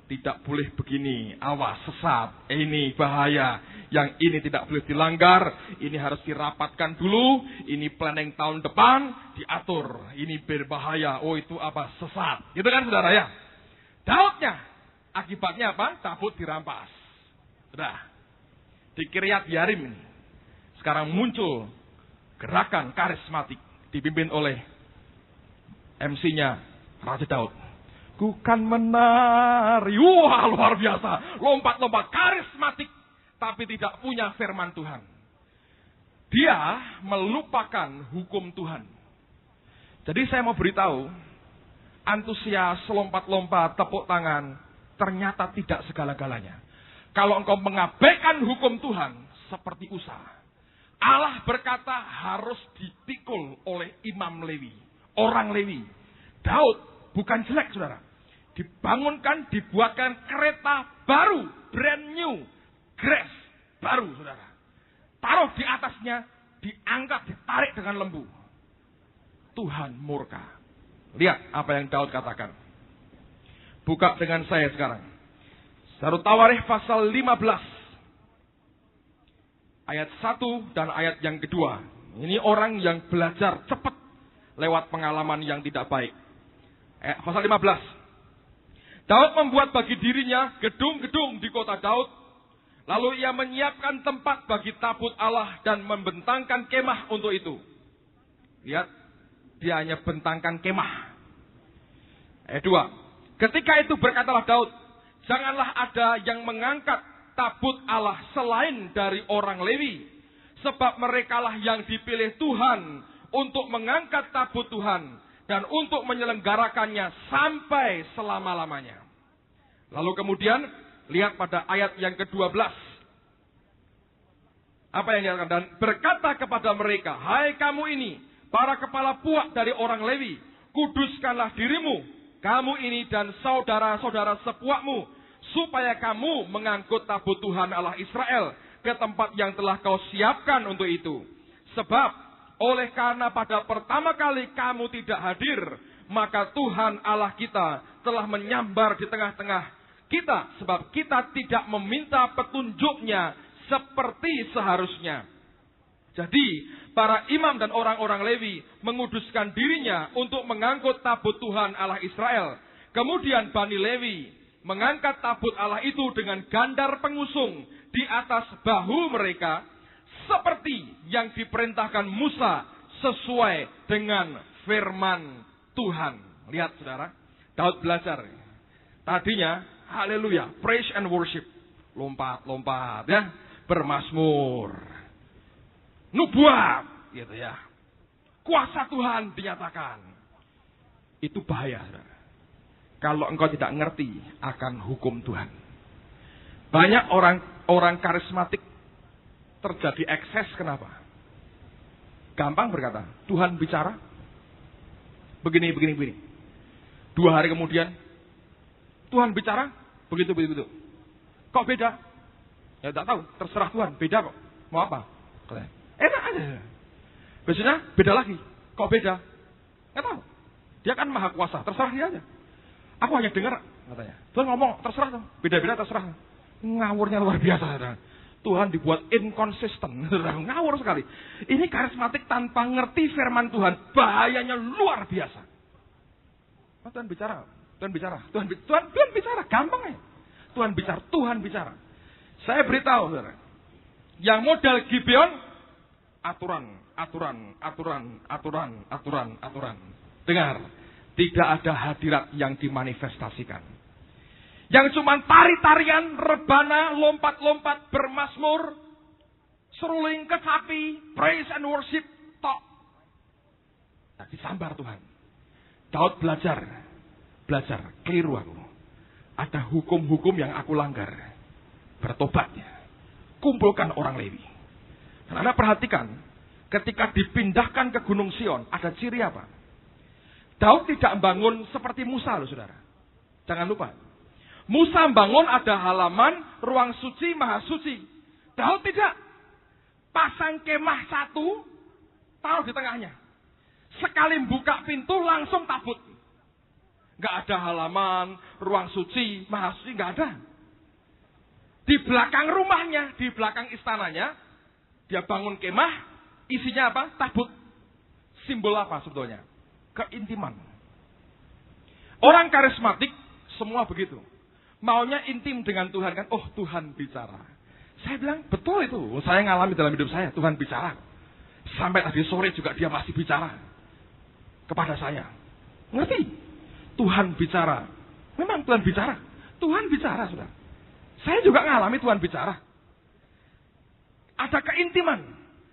tidak boleh begini, awas, sesat, ini bahaya, yang ini tidak boleh dilanggar, ini harus dirapatkan dulu, ini planning tahun depan, diatur, ini berbahaya, oh itu apa, sesat. Gitu kan saudara ya? Daudnya, akibatnya apa? Tabut dirampas. Sudah, di Kiryat Yarim ini, sekarang muncul gerakan karismatik, dipimpin oleh MC-nya Raja Daud. Ku kan menari, wah luar biasa, lompat-lompat karismatik, tapi tidak punya firman Tuhan. Dia melupakan hukum Tuhan. Jadi saya mau beritahu, antusias, lompat-lompat, tepuk tangan, ternyata tidak segala-galanya. Kalau engkau mengabaikan hukum Tuhan, seperti Usa, Allah berkata harus dipikul oleh imam Lewi, orang Lewi. Daud bukan jelek saudara. Dibangunkan, dibuatkan kereta baru, brand new, grace, baru saudara. Taruh di atasnya, diangkat, ditarik dengan lembu. Tuhan murka. Lihat apa yang Daud katakan. Buka dengan saya sekarang. Sarut Tawarikh pasal 15. Ayat 1 dan ayat yang kedua. Ini orang yang belajar cepat lewat pengalaman yang tidak baik. Pasal 15. Daud membuat bagi dirinya gedung-gedung di kota Daud. Lalu ia menyiapkan tempat bagi tabut Allah dan membentangkan kemah untuk itu. Lihat, dia hanya bentangkan kemah. Ayat 2. Ketika itu berkatalah Daud, janganlah ada yang mengangkat tabut Allah selain dari orang Lewi. Sebab merekalah yang dipilih Tuhan untuk mengangkat tabut Tuhan. Dan untuk menyelenggarakannya sampai selama-lamanya. Lalu kemudian, lihat pada ayat yang ke-12. Apa yang dikatakan? Dan berkata kepada mereka, hai kamu ini, para kepala puak dari orang Lewi, kuduskanlah dirimu, kamu ini dan saudara-saudara sepuakmu, supaya kamu mengangkut tabut Tuhan Allah Israel ke tempat yang telah kau siapkan untuk itu. Sebab, oleh karena pada pertama kali kamu tidak hadir, maka Tuhan Allah kita telah menyambar di tengah-tengah kita, sebab kita tidak meminta petunjuknya seperti seharusnya. Jadi, para imam dan orang-orang Lewi menguduskan dirinya untuk mengangkut tabut Tuhan Allah Israel. Kemudian Bani Lewi mengangkat tabut Allah itu dengan gandar pengusung di atas bahu mereka, seperti yang diperintahkan Musa sesuai dengan firman Tuhan. Lihat saudara, Daud belajar. Tadinya, haleluya, praise and worship. Lompat-lompat ya, bermazmur. Nubuat, gitu ya. Kuasa Tuhan dinyatakan. Itu bahaya saudara. Kalau engkau tidak ngerti akan hukum Tuhan. Banyak orang karismatik terjadi ekses, kenapa? Gampang berkata, Tuhan bicara, begini. 2 hari kemudian, Tuhan bicara, begitu. Kok beda? Ya tak tahu, terserah Tuhan, beda kok. Mau apa? Enak aja. Biasanya beda lagi, kok beda? Nggak tahu. Dia kan maha kuasa, terserah dia aja. Aku hanya dengar, katanya. Tuhan ngomong, terserah tuh. Beda-beda terserah. Ngawurnya luar biasa. Tuhan dibuat inkonsisten. Ngawur sekali. Ini karismatik tanpa ngerti firman Tuhan. Bahayanya luar biasa. Oh, Tuhan bicara. Tuhan bicara. Tuhan bicara. Gampang ya. Tuhan bicara. Saya beritahu, saudara. Yang modal Gibeon, aturan. Dengar. Tidak ada hadirat yang dimanifestasikan. Yang cuma tari-tarian, rebana, lompat-lompat, bermasmur, seruling kecapi, praise and worship, tok. Nah, disambar Tuhan. Daud belajar, keliru aku. Ada hukum-hukum yang aku langgar. Bertobatnya. Kumpulkan orang Lewi. Dan Anda perhatikan, ketika dipindahkan ke Gunung Sion, ada ciri apa? Daud tidak membangun seperti Musa, loh saudara. Jangan lupa. Musa membangun ada halaman, ruang suci, maha suci. Daud tidak. Pasang kemah satu, taruh di tengahnya. Sekali buka pintu, langsung tabut. Gak ada halaman, ruang suci, maha suci, gak ada. Di belakang rumahnya, di belakang istananya, dia bangun kemah, isinya apa? Tabut. Simbol apa sebetulnya? Keintiman. Orang karismatik semua begitu. Maunya intim dengan Tuhan kan. Oh, Tuhan bicara. Saya bilang, betul itu. Saya ngalami dalam hidup saya, Tuhan bicara. Sampai tadi sore juga dia masih bicara kepada saya. Ngerti? Tuhan bicara. Memang Tuhan bicara. Tuhan bicara, saudara. Saya juga ngalami Tuhan bicara. Ada keintiman.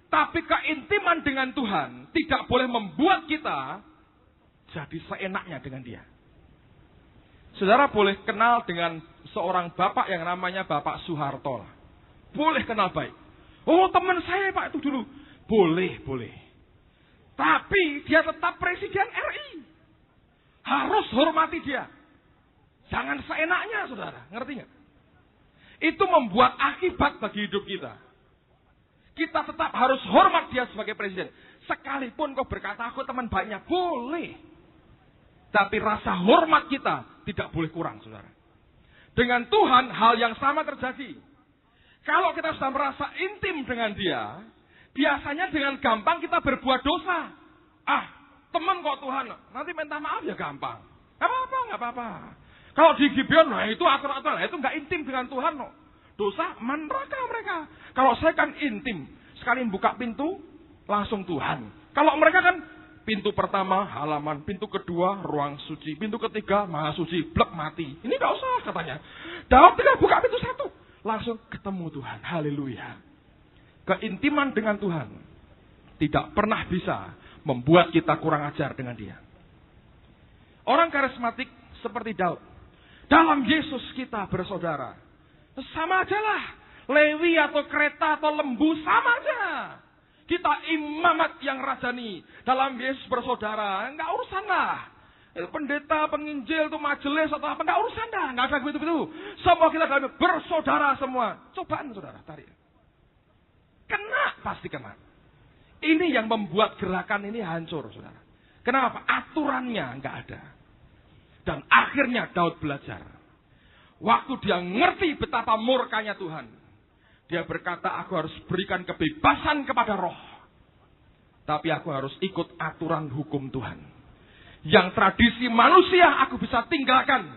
Tapi keintiman dengan Tuhan tidak boleh membuat kita jadi seenaknya dengan dia. Saudara boleh kenal dengan seorang bapak yang namanya Bapak Soeharto. Boleh kenal baik. Oh, teman saya Pak itu dulu. Boleh. Tapi dia tetap presiden RI. Harus hormati dia. Jangan seenaknya, saudara. Ngerti nggak? Itu membuat akibat bagi hidup kita. Kita tetap harus hormat dia sebagai presiden. Sekalipun kau berkata aku teman baiknya, boleh. Tapi rasa hormat kita tidak boleh kurang, saudara. Dengan Tuhan hal yang sama terjadi. Kalau kita sudah merasa intim dengan dia, biasanya dengan gampang kita berbuat dosa. Teman kok Tuhan, nanti minta maaf ya gampang. Gak apa-apa. Kalau di Gibeon, itu aturan-aturan, itu gak intim dengan Tuhan. No. Dosa, neraka mereka. Kalau saya kan intim. Sekali buka pintu, langsung Tuhan. Kalau mereka kan, pintu pertama, halaman. Pintu kedua, ruang suci. Pintu ketiga, maha suci. Blek mati. Ini gak usah katanya. Daud tinggal buka pintu satu. Langsung ketemu Tuhan. Haleluya. Keintiman dengan Tuhan tidak pernah bisa membuat kita kurang ajar dengan dia. Orang karismatik seperti Daud. Dalam Yesus kita bersaudara. Sama aja lah. Lewi atau kereta atau lembu sama aja. Kita imamat yang rajani. Dalam Yesus bersaudara. Enggak urusan lah. Pendeta, penginjil, itu majelis atau apa. Enggak urusan dah. Enggak ada begitu-begitu. Semua kita dalam bersaudara semua. Cobaan saudara. Tarik. Pasti kena. Ini yang membuat gerakan ini hancur, saudara. Kenapa? Aturannya enggak ada. Dan akhirnya Daud belajar. Waktu dia ngerti betapa murkanya Tuhan. Dia berkata, aku harus berikan kebebasan kepada roh. Tapi aku harus ikut aturan hukum Tuhan. Yang tradisi manusia aku bisa tinggalkan.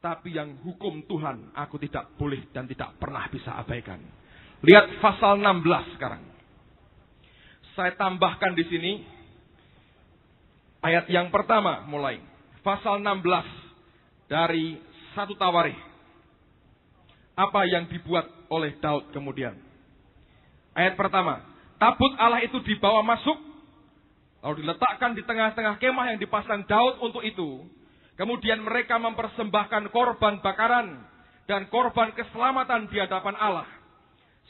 Tapi yang hukum Tuhan aku tidak boleh dan tidak pernah bisa abaikan. Lihat pasal 16 sekarang. Saya tambahkan di sini. Ayat yang pertama mulai. Pasal 16 dari 1 Tawarikh. Apa yang dibuat oleh Daud kemudian. Ayat pertama. Tabut Allah itu dibawa masuk. Lalu diletakkan di tengah-tengah kemah yang dipasang Daud untuk itu. Kemudian mereka mempersembahkan korban bakaran. Dan korban keselamatan di hadapan Allah.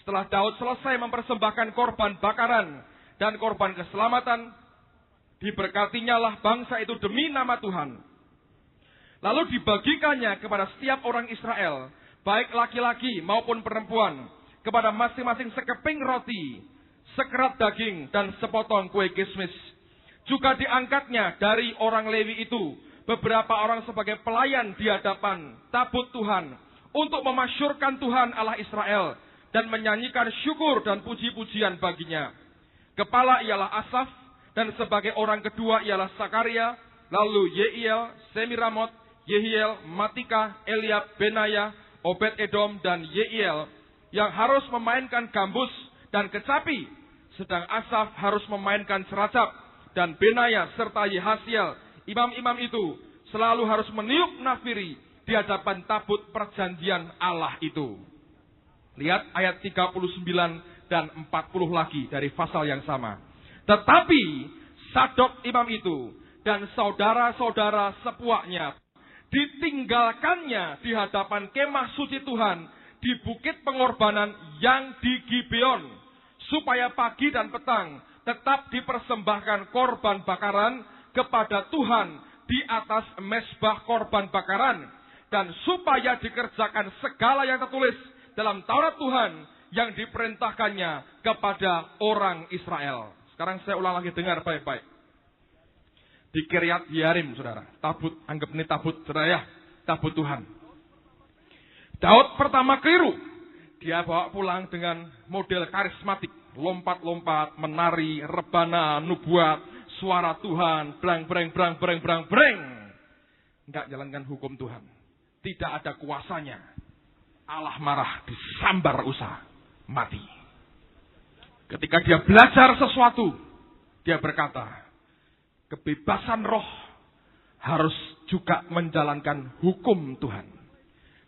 Setelah Daud selesai mempersembahkan korban bakaran. Dan korban keselamatan. Diberkatinya lah bangsa itu demi nama Tuhan. Lalu dibagikannya kepada setiap orang Israel, baik laki-laki maupun perempuan, kepada masing-masing sekeping roti, sekerat daging, dan sepotong kue kismis. Juga diangkatnya dari orang Lewi itu beberapa orang sebagai pelayan di hadapan tabut Tuhan untuk memasyurkan Tuhan Allah Israel dan menyanyikan syukur dan puji-pujian baginya. Kepala ialah Asaf, dan sebagai orang kedua ialah Sakaria, lalu Yeiel, Semiramot, Yehiel, Matika, Eliab, Benaya, Obed-Edom, dan Yeiel yang harus memainkan gambus dan kecapi, sedang Asaf harus memainkan seracap, dan Benaya serta Yehasiel, imam-imam itu selalu harus meniup nafiri di hadapan tabut perjanjian Allah itu. Lihat ayat 39 dan 40 lagi dari pasal yang sama. Tetapi Sadok imam itu dan saudara-saudara sepuaknya ditinggalkannya di hadapan kemah suci Tuhan di bukit pengorbanan yang di Gibeon, supaya pagi dan petang tetap dipersembahkan korban bakaran kepada Tuhan di atas mezbah korban bakaran, dan supaya dikerjakan segala yang tertulis dalam Taurat Tuhan yang diperintahkannya kepada orang Israel. Sekarang saya ulang lagi, dengar baik-baik. Di Kiryat Yearim, saudara. Tabut, anggap ini tabut, saudara ya. Tabut Tuhan. Daud pertama keliru. Dia bawa pulang dengan model karismatik. Lompat-lompat, menari, rebana, nubuat, suara Tuhan, brang-breng, brang-breng, brang-breng. Enggak jalankan hukum Tuhan. Tidak ada kuasanya. Allah marah, disambar Usa, mati. Ketika dia belajar sesuatu, dia berkata, kebebasan roh harus juga menjalankan hukum Tuhan.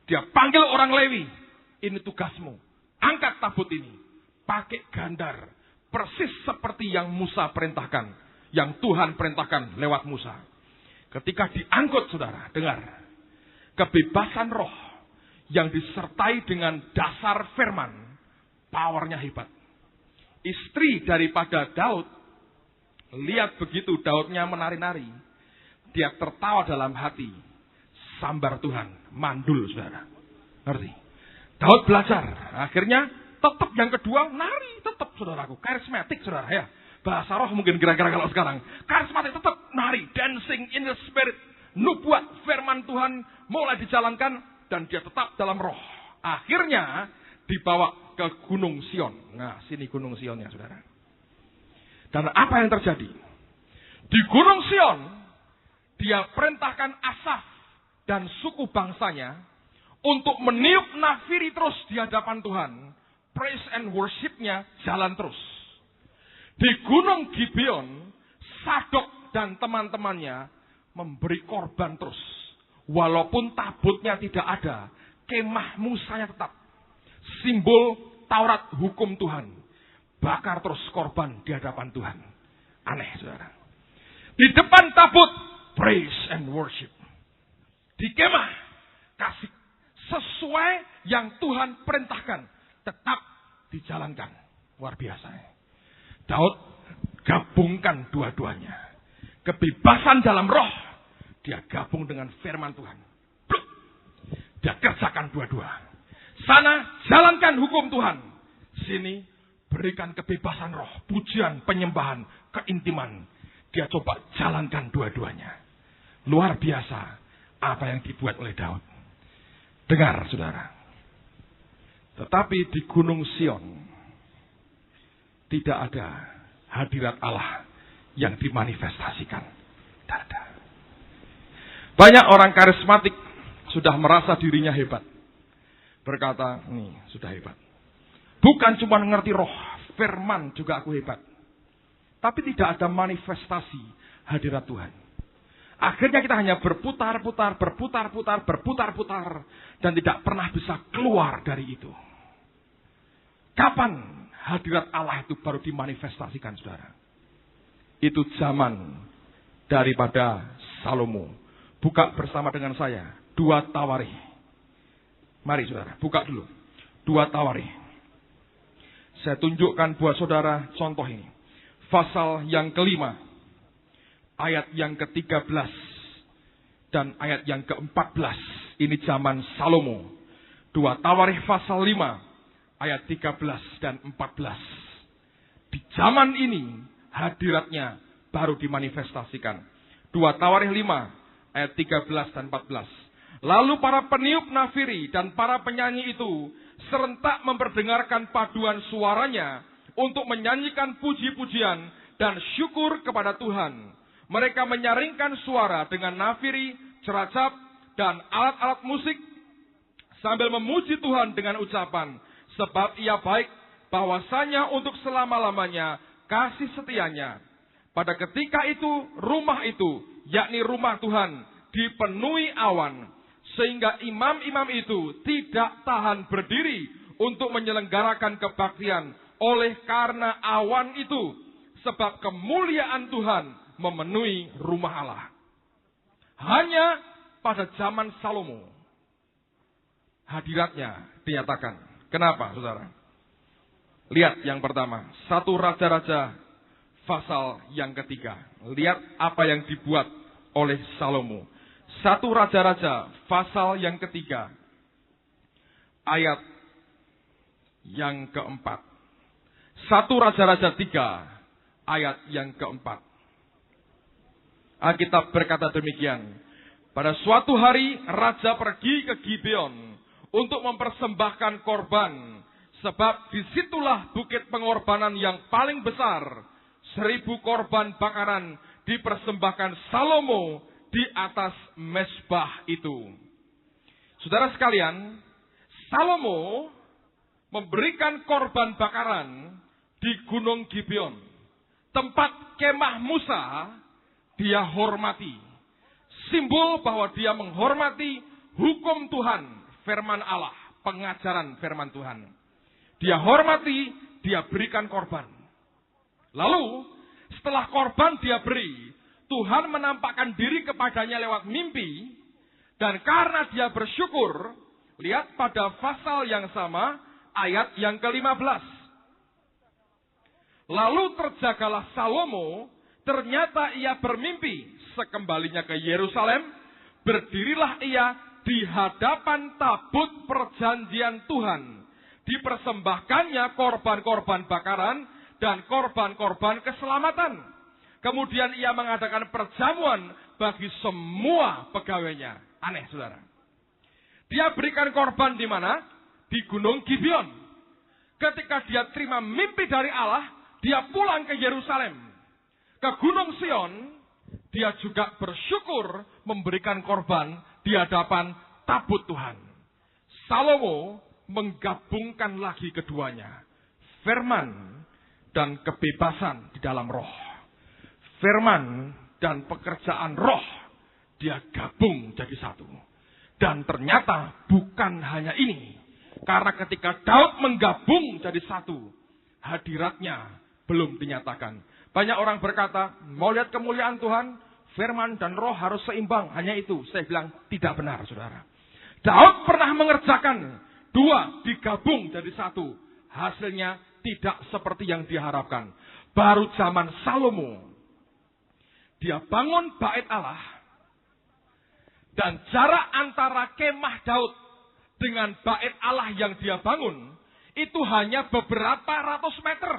Dia panggil orang Lewi, ini tugasmu, angkat tabut ini, pakai gandar, persis seperti yang Musa perintahkan, yang Tuhan perintahkan lewat Musa. Ketika diangkut, saudara, dengar, kebebasan roh yang disertai dengan dasar firman, powernya hebat. Istri daripada Daud, lihat begitu Daudnya menari-nari, dia tertawa dalam hati, sambar Tuhan, mandul saudara. Ngerti? Daud belajar, akhirnya tetap yang kedua nari, tetap saudaraku, karismatik saudara ya. Bahasa roh mungkin kira-kira kalau sekarang, karismatik tetap nari, dancing in the spirit, nubuat firman Tuhan mulai dijalankan dan dia tetap dalam roh. Akhirnya dibawa ke Gunung Sion. Nah, sini Gunung Sionnya, saudara. Dan apa yang terjadi? Di Gunung Sion, dia perintahkan Asaf dan suku bangsanya untuk meniup nafiri terus di hadapan Tuhan. Praise and worship-nya jalan terus. Di Gunung Gibeon, Sadok dan teman-temannya memberi korban terus. Walaupun tabutnya tidak ada, kemah Musanya tetap. Simbol Taurat hukum Tuhan. Bakar terus korban di hadapan Tuhan. Aneh, saudara. Di depan tabut, praise and worship. Di kemah, kasih sesuai yang Tuhan perintahkan. Tetap dijalankan. Luar biasa. Daud gabungkan dua-duanya. Kebebasan dalam roh, dia gabung dengan firman Tuhan. Dia kerjakan dua-dua. Sana jalankan hukum Tuhan. Sini berikan kebebasan roh, pujian, penyembahan, keintiman. Dia coba jalankan dua-duanya. Luar biasa apa yang dibuat oleh Daud. Dengar saudara. Tetapi di Gunung Sion tidak ada hadirat Allah yang dimanifestasikan. Tidak ada. Banyak orang karismatik sudah merasa dirinya hebat. Berkata, nih sudah hebat. Bukan cuma ngerti roh, firman juga aku hebat. Tapi tidak ada manifestasi hadirat Tuhan. Akhirnya kita hanya berputar-putar, dan tidak pernah bisa keluar dari itu. Kapan hadirat Allah itu baru dimanifestasikan, saudara? Itu zaman daripada Salomo. Buka bersama dengan saya 2 Tawarikh. Mari saudara, buka dulu 2 Tawarikh. Saya tunjukkan buat saudara contoh ini. Pasal yang kelima, ayat yang ke-13 dan ayat yang ke-14. Ini zaman Salomo. 2 Tawarikh pasal 5, ayat 13 dan 14. Di zaman ini hadiratnya baru dimanifestasikan. 2 Tawarikh 5, ayat 13 dan 14. Lalu para peniup nafiri dan para penyanyi itu serentak memperdengarkan paduan suaranya untuk menyanyikan puji-pujian dan syukur kepada Tuhan. Mereka menyaringkan suara dengan nafiri, ceracap, dan alat-alat musik sambil memuji Tuhan dengan ucapan, sebab Ia baik, bahwasanya untuk selama-lamanya kasih setianya. Pada ketika itu, rumah itu, yakni rumah Tuhan, dipenuhi awan, sehingga imam-imam itu tidak tahan berdiri untuk menyelenggarakan kebaktian oleh karena awan itu, sebab kemuliaan Tuhan memenuhi rumah Allah. Hanya pada zaman Salomo hadiratnya dinyatakan. Kenapa, saudara? Lihat yang pertama, 1 Raja-Raja pasal yang ketiga. Lihat apa yang dibuat oleh Salomo. 1 Raja-Raja pasal yang ketiga, ayat yang keempat. 1 Raja-Raja 3, ayat yang keempat. Alkitab berkata demikian. Pada suatu hari raja pergi ke Gibeon untuk mempersembahkan korban, sebab disitulah bukit pengorbanan yang paling besar. 1000 korban bakaran dipersembahkan Salomo di atas mezbah itu. Saudara sekalian, Salomo memberikan korban bakaran di Gunung Gibeon, tempat kemah Musa. Dia hormati. Simbol bahwa dia menghormati hukum Tuhan, firman Allah, pengajaran firman Tuhan. Dia hormati, dia berikan korban. Lalu, setelah korban dia beri, Tuhan menampakkan diri kepadanya lewat mimpi. Dan karena dia bersyukur, lihat pada pasal yang sama, ayat yang ke-15. Lalu terjagalah Salomo, ternyata ia bermimpi. Sekembalinya ke Yerusalem, berdirilah ia di hadapan tabut perjanjian Tuhan. Dipersembahkannya korban-korban bakaran dan korban-korban keselamatan. Kemudian ia mengadakan perjamuan bagi semua pegawainya. Aneh, saudara. Dia berikan korban di mana? Di Gunung Gibeon. Ketika dia terima mimpi dari Allah, dia pulang ke Yerusalem, ke Gunung Sion. Dia juga bersyukur memberikan korban di hadapan tabut Tuhan. Salomo menggabungkan lagi keduanya. Firman dan kebebasan di dalam roh. Firman dan pekerjaan roh. Dia gabung jadi satu. Dan ternyata bukan hanya ini. Karena ketika Daud menggabung jadi satu, hadiratnya belum dinyatakan. Banyak orang berkata, mau lihat kemuliaan Tuhan, firman dan roh harus seimbang. Hanya itu. Saya bilang, tidak benar, saudara. Daud pernah mengerjakan dua digabung jadi satu. Hasilnya tidak seperti yang diharapkan. Baru zaman Salomo, dia bangun bait Allah. Dan jarak antara kemah Daud dengan bait Allah yang dia bangun, itu hanya beberapa ratus meter.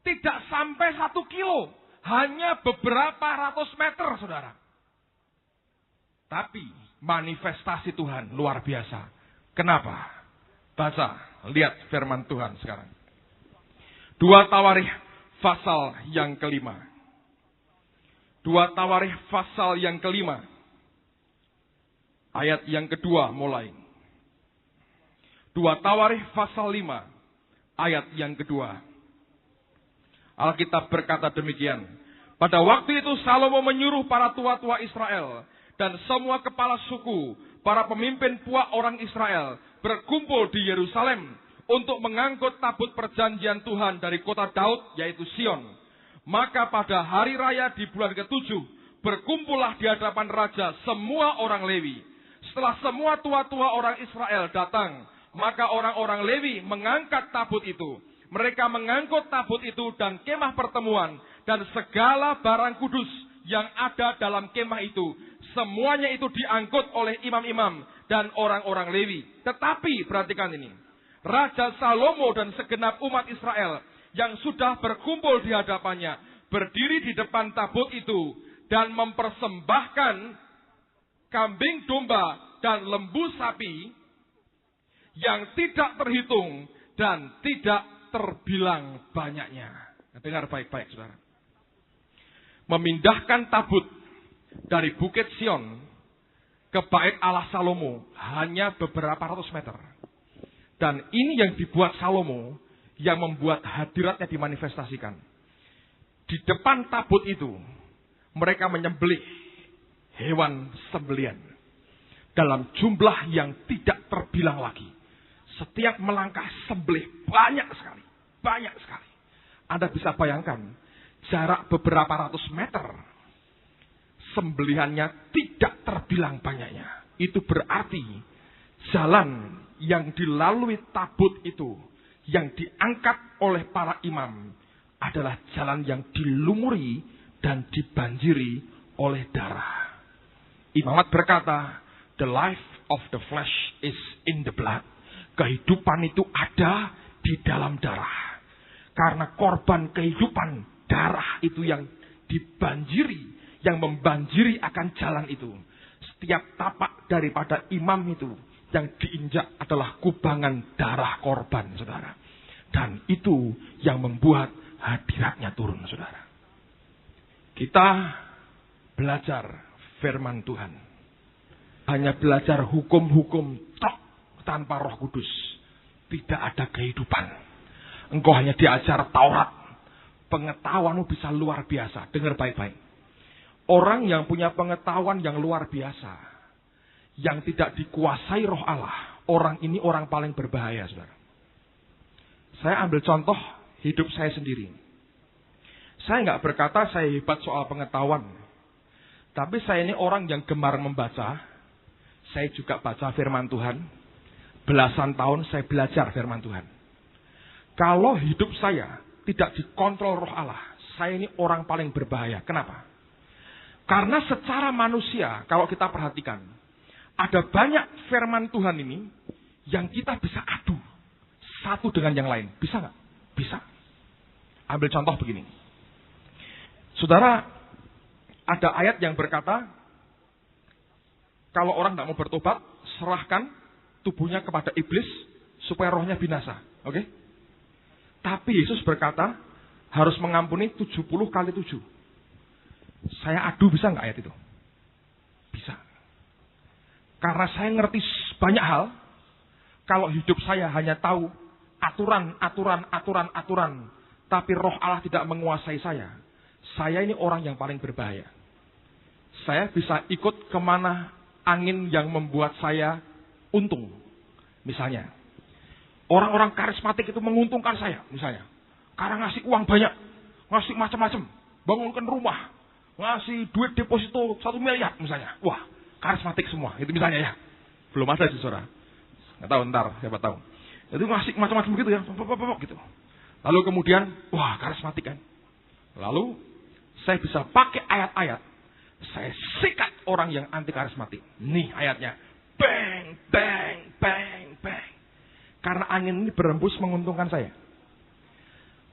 Tidak sampai 1 kilo. Hanya beberapa ratus meter, saudara. Tapi manifestasi Tuhan luar biasa. Kenapa? Baca, lihat firman Tuhan sekarang. 2 Tawarikh pasal yang kelima. 2 Tawarikh pasal yang kelima. Ayat yang kedua mulai. 2 Tawarikh pasal 5. Ayat yang kedua. Alkitab berkata demikian. Pada waktu itu Salomo menyuruh para tua-tua Israel dan semua kepala suku, para pemimpin puak orang Israel berkumpul di Yerusalem untuk mengangkut tabut perjanjian Tuhan dari kota Daud, yaitu Sion. Maka pada hari raya di bulan ke-7 berkumpullah di hadapan raja semua orang Lewi. Setelah semua tua-tua orang Israel datang, maka orang-orang Lewi mengangkat tabut itu. Mereka mengangkut tabut itu dan kemah pertemuan dan segala barang kudus yang ada dalam kemah itu. Semuanya itu diangkut oleh imam-imam dan orang-orang Lewi. Tetapi perhatikan ini. Raja Salomo dan segenap umat Israel yang sudah berkumpul di hadapannya berdiri di depan tabut itu dan mempersembahkan kambing domba, dan lembu sapi yang tidak terhitung dan tidak terbilang banyaknya. Dengar baik-baik, saudara. Memindahkan tabut dari Bukit Sion ke Bait Allah Salomo hanya beberapa ratus meter. Dan ini yang dibuat Salomo, yang membuat hadiratnya dimanifestasikan. Di depan tabut itu, mereka menyembelih hewan sembelian dalam jumlah yang tidak terbilang lagi. Setiap melangkah sembelih banyak sekali. Banyak sekali. Anda bisa bayangkan, jarak beberapa ratus meter, sembelihannya tidak terbilang banyaknya. Itu berarti jalan yang dilalui tabut itu, yang diangkat oleh para imam, adalah jalan yang dilumuri dan dibanjiri oleh darah. Imamat berkata, the life of the flesh is in the blood. Kehidupan itu ada di dalam darah. Karena korban kehidupan, darah itu yang dibanjiri, yang membanjiri akan jalan itu. Setiap tapak daripada imam itu yang diinjak adalah kubangan darah korban, saudara. Dan itu yang membuat hadiratnya turun, saudara. Kita belajar firman Tuhan. Hanya belajar hukum-hukum tok tanpa Roh Kudus. Tidak ada kehidupan. Engkau hanya diajar Taurat. Pengetahuanmu bisa luar biasa. Dengar baik-baik. Orang yang punya pengetahuan yang luar biasa, yang tidak dikuasai Roh Allah, orang ini orang paling berbahaya, saudara. Saya ambil contoh hidup saya sendiri. Saya nggak berkata saya hebat soal pengetahuan. Tapi saya ini orang yang gemar membaca. Saya juga baca firman Tuhan. Belasan tahun saya belajar firman Tuhan. Kalau hidup saya tidak dikontrol Roh Allah, saya ini orang paling berbahaya. Kenapa? Karena secara manusia, kalau kita perhatikan, ada banyak firman Tuhan ini yang kita bisa adu satu dengan yang lain. Bisa nggak? Bisa. Ambil contoh begini. Saudara, ada ayat yang berkata, kalau orang tidak mau bertobat, serahkan tubuhnya kepada iblis supaya rohnya binasa. Oke? Tapi Yesus berkata, harus mengampuni 70 kali 7. Saya adu bisa nggak ayat itu? Bisa. Karena saya ngerti banyak hal, kalau hidup saya hanya tahu aturan, tapi Roh Allah tidak menguasai saya ini orang yang paling berbahaya. Saya bisa ikut kemana angin yang membuat saya untung. Misalnya, orang-orang karismatik itu menguntungkan saya, misalnya. Karena ngasih uang banyak, ngasih macam-macam, bangunkan rumah, ngasih duit deposito 1 miliar misalnya. Wah, karismatik semua, itu misalnya ya. Belum ada sih, saudara. Nggak tahu, ntar, siapa tahu. Itu ngasih macam-macam begitu ya, gitu. Lalu kemudian, wah karismatik kan. Lalu, saya bisa pakai ayat-ayat. Saya sikat orang yang anti karismatik. Nih ayatnya. Bang, bang, bang, bang. Karena angin ini berembus menguntungkan saya.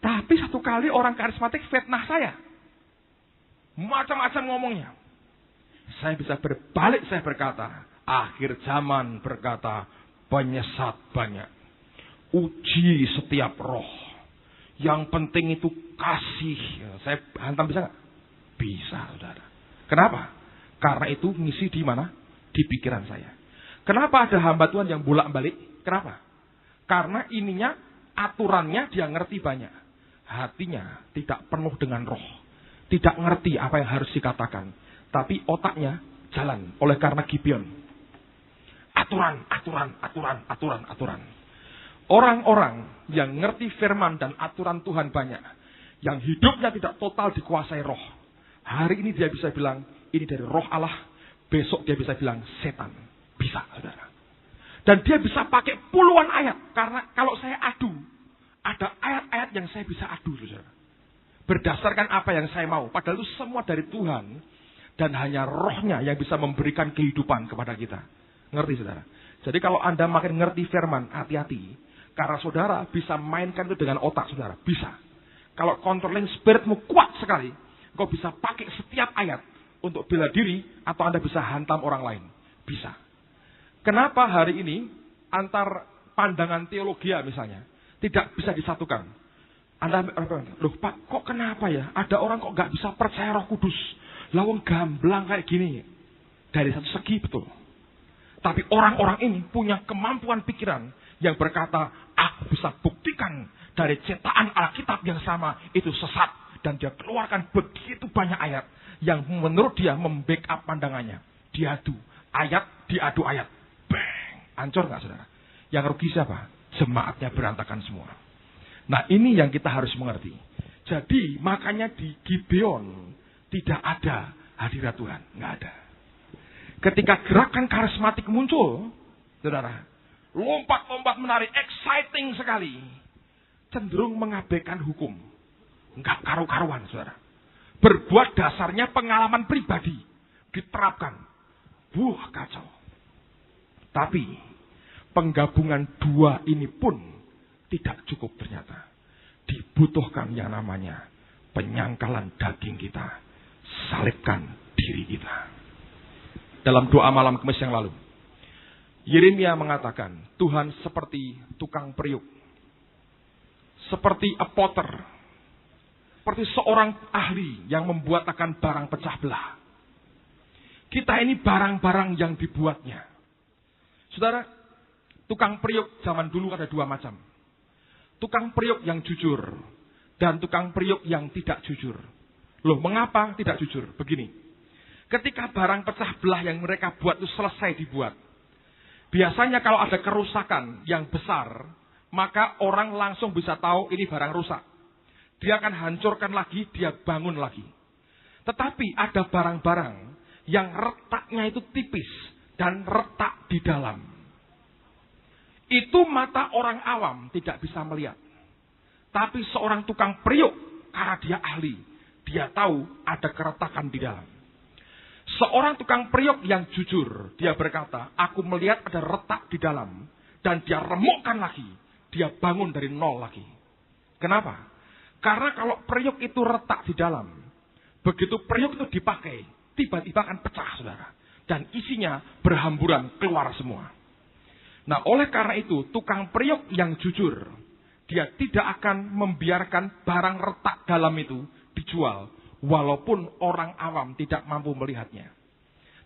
Tapi satu kali orang karismatik fitnah saya. Macam-macam ngomongnya. Saya bisa berbalik, saya berkata, akhir zaman berkata, penyesat banyak. Uji setiap roh. Yang penting itu kasih. Saya hantam bisa nggak? Bisa, saudara. Kenapa? Karena itu ngisi di mana? Di pikiran saya. Kenapa ada hamba Tuhan yang bolak-balik? Kenapa? Karena ininya, aturannya dia ngerti banyak. Hatinya tidak penuh dengan roh. Tidak ngerti apa yang harus dikatakan. Tapi otaknya jalan oleh karena Gibeon. Aturan. Orang-orang yang ngerti firman dan aturan Tuhan banyak. Yang hidupnya tidak total dikuasai roh. Hari ini dia bisa bilang, ini dari roh Allah. Besok dia bisa bilang, setan. Bisa, saudara. Dan dia bisa pakai puluhan ayat. Karena kalau saya adu, ada ayat-ayat yang saya bisa adu, saudara. Berdasarkan apa yang saya mau. Padahal itu semua dari Tuhan. Dan hanya rohnya yang bisa memberikan kehidupan kepada kita. Ngerti, saudara? Jadi kalau Anda makin ngerti firman, hati-hati. Karena saudara bisa mainkan itu dengan otak, saudara. Bisa. Kalau controlling spiritmu kuat sekali, kau bisa pakai setiap ayat untuk bela diri atau Anda bisa hantam orang lain. Bisa. Kenapa hari ini antar pandangan teologi misalnya tidak bisa disatukan? Anda, loh Pak, kok kenapa ya? Ada orang kok nggak bisa percaya Roh Kudus? Lawang gamblang kayak gini. Dari satu segi betul. Tapi orang-orang ini punya kemampuan pikiran yang berkata, aku bisa buktikan dari cetakan Alkitab yang sama itu sesat. Dan dia keluarkan begitu banyak ayat yang menurut dia membackup pandangannya. Diadu ayat. Bang, hancur nggak saudara? Yang rugi siapa? Jemaatnya berantakan semua. Nah ini yang kita harus mengerti. Jadi makanya di Gibeon tidak ada hadirat Tuhan. Nggak ada. Ketika gerakan karismatik muncul, saudara, lompat-lompat menari, exciting sekali. Cenderung mengabaikan hukum. Nggak karu-karuan, saudara. Berbuat dasarnya pengalaman pribadi. Diterapkan. Kacau. Tapi penggabungan dua ini pun tidak cukup ternyata. Dibutuhkan yang namanya penyangkalan daging kita. Salibkan diri kita. Dalam doa malam Kamis yang lalu, Yeremia mengatakan, Tuhan seperti tukang periuk. Seperti a potter. Seperti seorang ahli yang membuat akan barang pecah belah. Kita ini barang-barang yang dibuatnya. Saudara, tukang periuk zaman dulu ada dua macam. Tukang periuk yang jujur dan tukang periuk yang tidak jujur. Loh, mengapa tidak jujur? Begini. Ketika barang pecah belah yang mereka buat itu selesai dibuat. Biasanya kalau ada kerusakan yang besar, maka orang langsung bisa tahu ini barang rusak. Dia akan hancurkan lagi, dia bangun lagi. Tetapi ada barang-barang yang retaknya itu tipis dan retak di dalam. Itu mata orang awam tidak bisa melihat. Tapi seorang tukang periuk, karena dia ahli, dia tahu ada keretakan di dalam. Seorang tukang periuk yang jujur, dia berkata, aku melihat ada retak di dalam. Dan dia remukkan lagi, dia bangun dari nol lagi. Kenapa? Karena kalau periuk itu retak di dalam, begitu periuk itu dipakai, tiba-tiba akan pecah, saudara. Dan isinya berhamburan keluar semua. Nah, oleh karena itu, tukang periuk yang jujur, dia tidak akan membiarkan barang retak dalam itu dijual, walaupun orang awam tidak mampu melihatnya.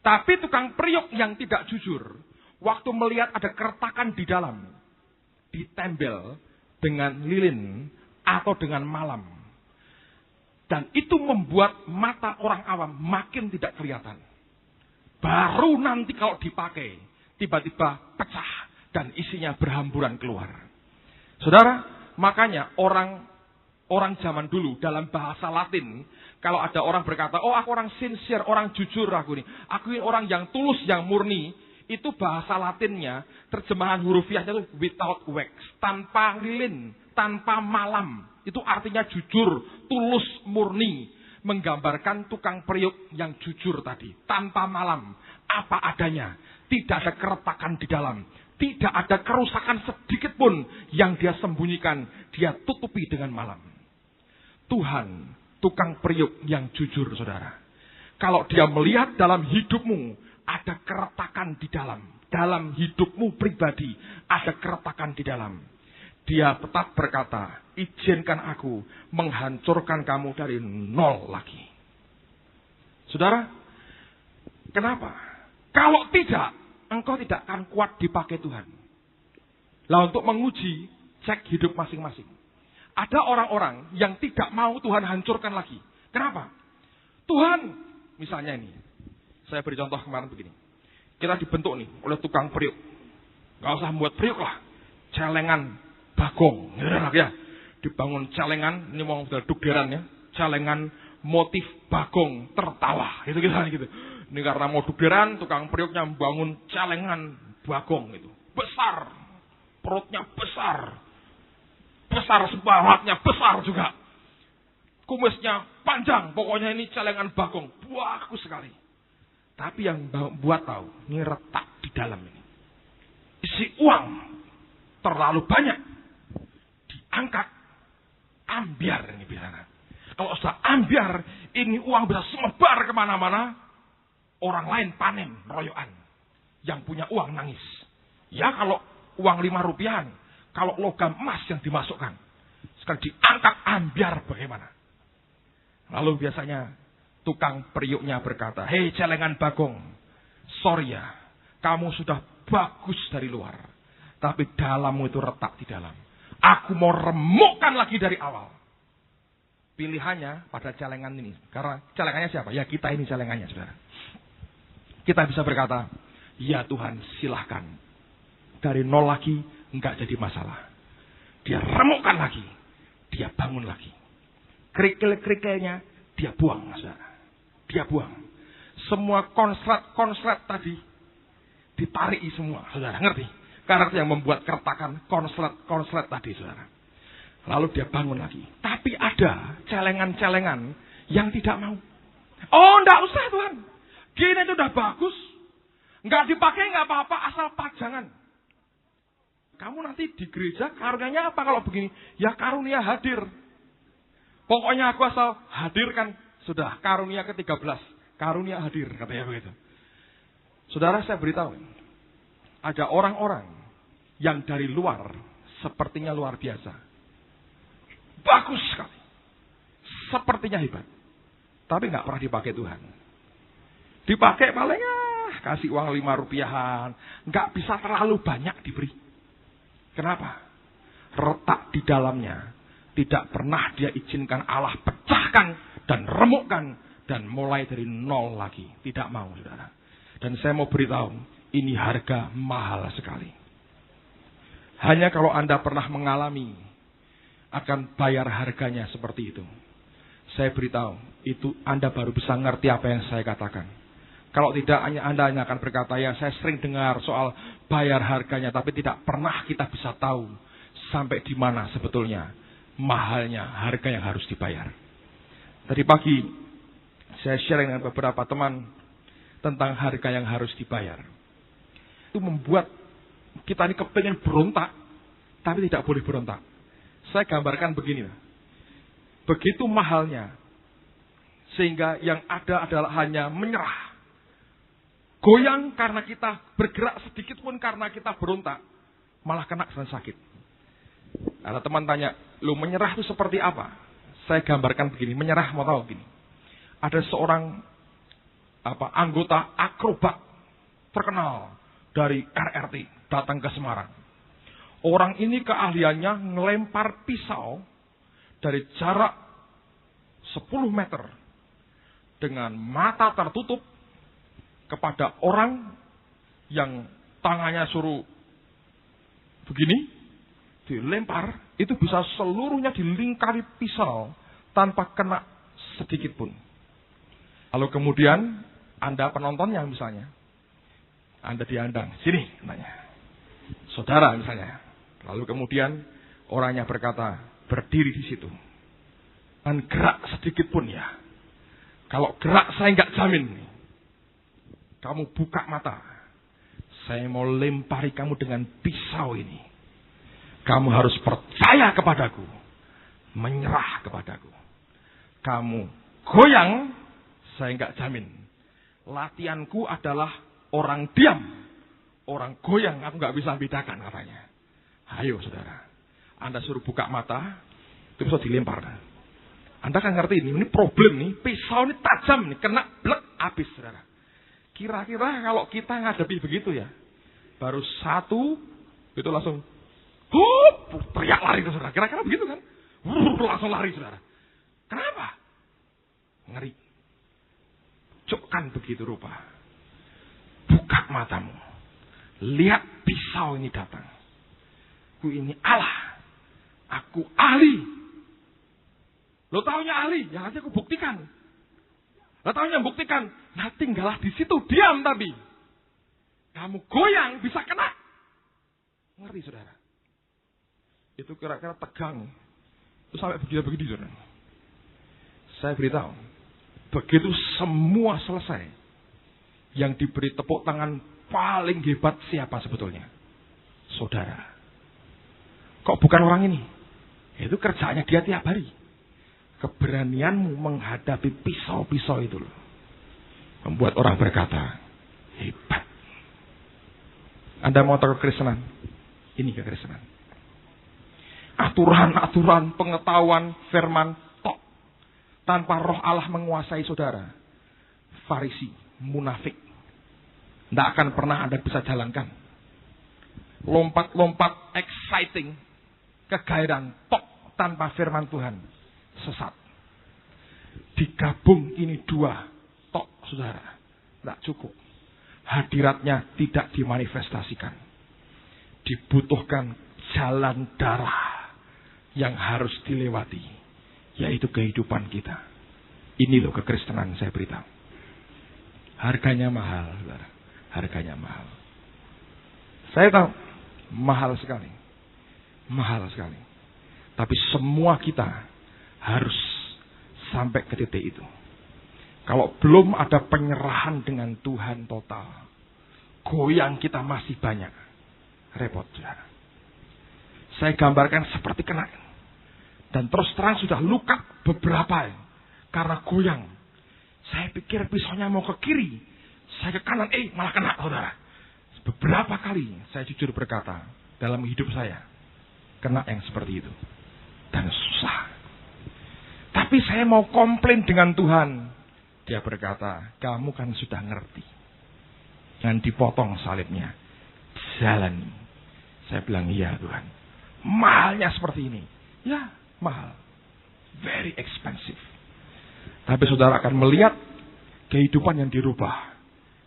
Tapi tukang periuk yang tidak jujur, waktu melihat ada keretakan di dalam, ditembel dengan lilin atau dengan malam. Dan itu membuat mata orang awam makin tidak kelihatan. Baru nanti kalau dipakai, tiba-tiba pecah dan isinya berhamburan keluar. Saudara, makanya orang zaman dulu dalam bahasa Latin, kalau ada orang berkata, oh aku orang sincere, orang jujur aku ini. Aku ini orang yang tulus, yang murni. Itu bahasa Latinnya, terjemahan hurufiahnya itu without wax. Tanpa lilin, tanpa malam. Itu artinya jujur, tulus, murni. Menggambarkan tukang periuk yang jujur tadi. Tanpa malam, apa adanya. Tidak ada keretakan di dalam. Tidak ada kerusakan sedikit pun yang dia sembunyikan. Dia tutupi dengan malam. Tuhan, tukang periuk yang jujur, saudara. Kalau dia melihat dalam hidupmu, ada keretakan di dalam. Dalam hidupmu pribadi, ada keretakan di dalam. Dia tetap berkata, izinkan aku menghancurkan kamu dari nol lagi. Saudara, kenapa? Kalau tidak, engkau tidak akan kuat dipakai Tuhan. Lah untuk menguji, cek hidup masing-masing. Ada orang-orang yang tidak mau Tuhan hancurkan lagi. Kenapa? Tuhan, misalnya ini. Saya beri contoh kemarin begini. Kita dibentuk nih oleh tukang periuk. Gak usah membuat periuk lah. Celengan bagong. Ya. Dibangun celengan. Ini mau dugderan ya. Celengan motif bagong tertawa. Gitu. Ini karena mau dugderan, tukang periuknya membangun celengan bagong. Gitu. Besar. Perutnya besar. Besar sebaratnya besar juga. Kumisnya panjang. Pokoknya ini celengan bagong. Bagus sekali. Tapi yang buat tahu, ini retak di dalam ini. Isi uang terlalu banyak. Diangkat, ambiar ini biasanya. Kalau sudah ambiar, ini uang bisa semebar kemana-mana. Orang lain panen, royoan. Yang punya uang nangis. Ya kalau uang 5 rupiahan. Kalau logam emas yang dimasukkan. Sekarang diangkat ambiar bagaimana. Lalu biasanya tukang periuknya berkata, hei celengan Bagong. Sorry ya, kamu sudah bagus dari luar. Tapi dalammu itu retak di dalam. Aku mau remukkan lagi dari awal. Pilihannya pada celengan ini. Karena celengannya siapa? Ya kita ini celengannya, saudara. Kita bisa berkata, ya Tuhan silahkan. Dari nol lagi, enggak jadi masalah. Dia remukkan lagi. Dia bangun lagi. Kerikil-kerikilnya, dia buang, saudara. Dia buang. Semua konslet tadi, ditariki semua, saudara. Ngerti? Karena itu yang membuat keretakan konslet tadi, saudara. Lalu dia bangun lagi. Tapi ada celengan-celengan yang tidak mau. Oh, enggak usah Tuhan. Gini itu udah bagus. Enggak dipakai enggak apa-apa, asal pajangan. Kamu nanti di gereja karunianya apa kalau begini? Ya karunia hadir. Pokoknya aku asal hadirkan. Sudah, karunia ke-13. Karunia hadir, katanya begitu. Saudara, saya beritahu. Ada orang-orang yang dari luar sepertinya luar biasa. Bagus sekali. Sepertinya hebat. Tapi enggak pernah dipakai Tuhan. Dipakai paling kasih uang 5 rupiahan. Enggak bisa terlalu banyak diberi. Kenapa? Retak di dalamnya. Tidak pernah dia izinkan Allah pecahkan dan remukkan. Dan mulai dari nol lagi. Tidak mau, saudara. Dan saya mau beritahu. Ini harga mahal sekali. Hanya kalau Anda pernah mengalami. Akan bayar harganya seperti itu. Saya beritahu. Itu Anda baru bisa ngerti apa yang saya katakan. Kalau tidak, Anda hanya akan berkata, ya saya sering dengar soal bayar harganya. Tapi tidak pernah kita bisa tahu sampai di mana sebetulnya mahalnya harga yang harus dibayar. Tadi pagi, saya sharing dengan beberapa teman tentang harga yang harus dibayar. Itu membuat kita ini kepengen berontak, tapi tidak boleh berontak. Saya gambarkan begini. Begitu mahalnya, sehingga yang ada adalah hanya menyerah. Goyang karena kita bergerak sedikit pun karena kita berontak. Malah kena dan sakit. Ada teman tanya, lu menyerah itu seperti apa? Saya gambarkan begini, menyerah mau tahu begini. Ada seorang anggota akrobat terkenal dari RRT datang ke Semarang. Orang ini keahliannya ngelempar pisau dari jarak 10 meter dengan mata tertutup kepada orang yang tangannya suruh begini, dilempar, itu bisa seluruhnya dilingkari pisau tanpa kena sedikit pun. Lalu kemudian Anda penontonnya misalnya, Anda diandang, sini nanya, saudara misalnya. Lalu kemudian orangnya berkata, berdiri di situ. Dan gerak sedikit pun ya. Kalau gerak saya nggak jamin. Kamu buka mata. Saya mau lempari kamu dengan pisau ini. Kamu harus percaya kepadaku. Menyerah kepadaku. Kamu goyang, saya nggak jamin. Latihanku adalah orang diam. Orang goyang, aku nggak bisa bedakan katanya. Ayo saudara. Anda suruh buka mata, itu bisa dilempar. Anda kan ngerti ini problem nih. Pisau ini tajam nih, kena blek, habis saudara. Kira-kira kalau kita ngadepi begitu ya, baru satu, itu langsung, teriak lari ke saudara. Kira-kira begitu kan? Langsung lari saudara. Kenapa? Ngeri. Cukkan begitu rupa. Buka matamu. Lihat pisau ini datang. Aku ini Allah. Aku ahli. Lo taunya ahli, ya nanti aku buktikan. Lo taunya buktikan. Nah tinggallah di situ, diam tapi. Kamu goyang, bisa kena. Ngeri saudara. Itu kira-kira tegang. Itu sampai begini saudara. Saya beritahu. Begitu semua selesai. Yang diberi tepuk tangan paling hebat siapa sebetulnya? Saudara. Kok bukan orang ini? Itu kerjaannya dia tiap hari. Keberanianmu menghadapi pisau-pisau itu loh. Membuat orang berkata, hebat. Anda mau tahu kekristenan? Ini kekristenan. Aturan-aturan, pengetahuan, firman, tok. Tanpa roh Allah menguasai saudara. Farisi, munafik. Tidak akan pernah Anda bisa jalankan. Lompat-lompat, exciting. Kegairan, tok. Tanpa firman Tuhan. Sesat. Digabung ini dua. Tok, saudara. Tidak cukup. Hadiratnya tidak dimanifestasikan. Dibutuhkan jalan darah yang harus dilewati. Yaitu kehidupan kita. Ini loh kekristenan saya beritahu. Harganya mahal, saudara. Harganya mahal. Saya tahu. Mahal sekali. Mahal sekali. Tapi semua kita harus sampai ke titik itu. Kalau belum ada penyerahan dengan Tuhan total, goyang kita masih banyak. Repot, saudara. Saya gambarkan seperti kena. Dan terus terang sudah luka beberapa. Karena goyang. Saya pikir pisaunya mau ke kiri. Saya ke kanan, malah kena, saudara. Beberapa kali saya jujur berkata, dalam hidup saya, kena yang seperti itu. Dan susah. Tapi saya mau komplain dengan Tuhan. Dia berkata, kamu kan sudah ngerti. Jangan dipotong salibnya. Jalani. Saya bilang, iya Tuhan. Mahalnya seperti ini. Ya, mahal. Very expensive. Tapi saudara akan melihat kehidupan yang dirubah.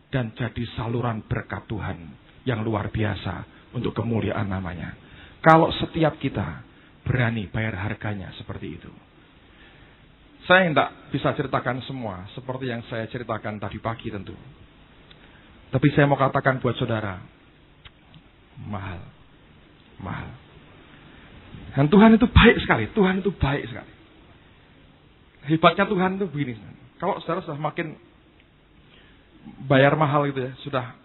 Dan jadi saluran berkat Tuhan yang luar biasa untuk kemuliaan namanya. Kalau setiap kita berani bayar harganya seperti itu. Saya tidak bisa ceritakan semua seperti yang saya ceritakan tadi pagi tentu. Tapi saya mau katakan buat saudara, mahal. Mahal. Dan Tuhan itu baik sekali. Tuhan itu baik sekali. Hebatnya Tuhan itu begini. Kalau saudara sudah makin bayar mahal gitu ya, sudah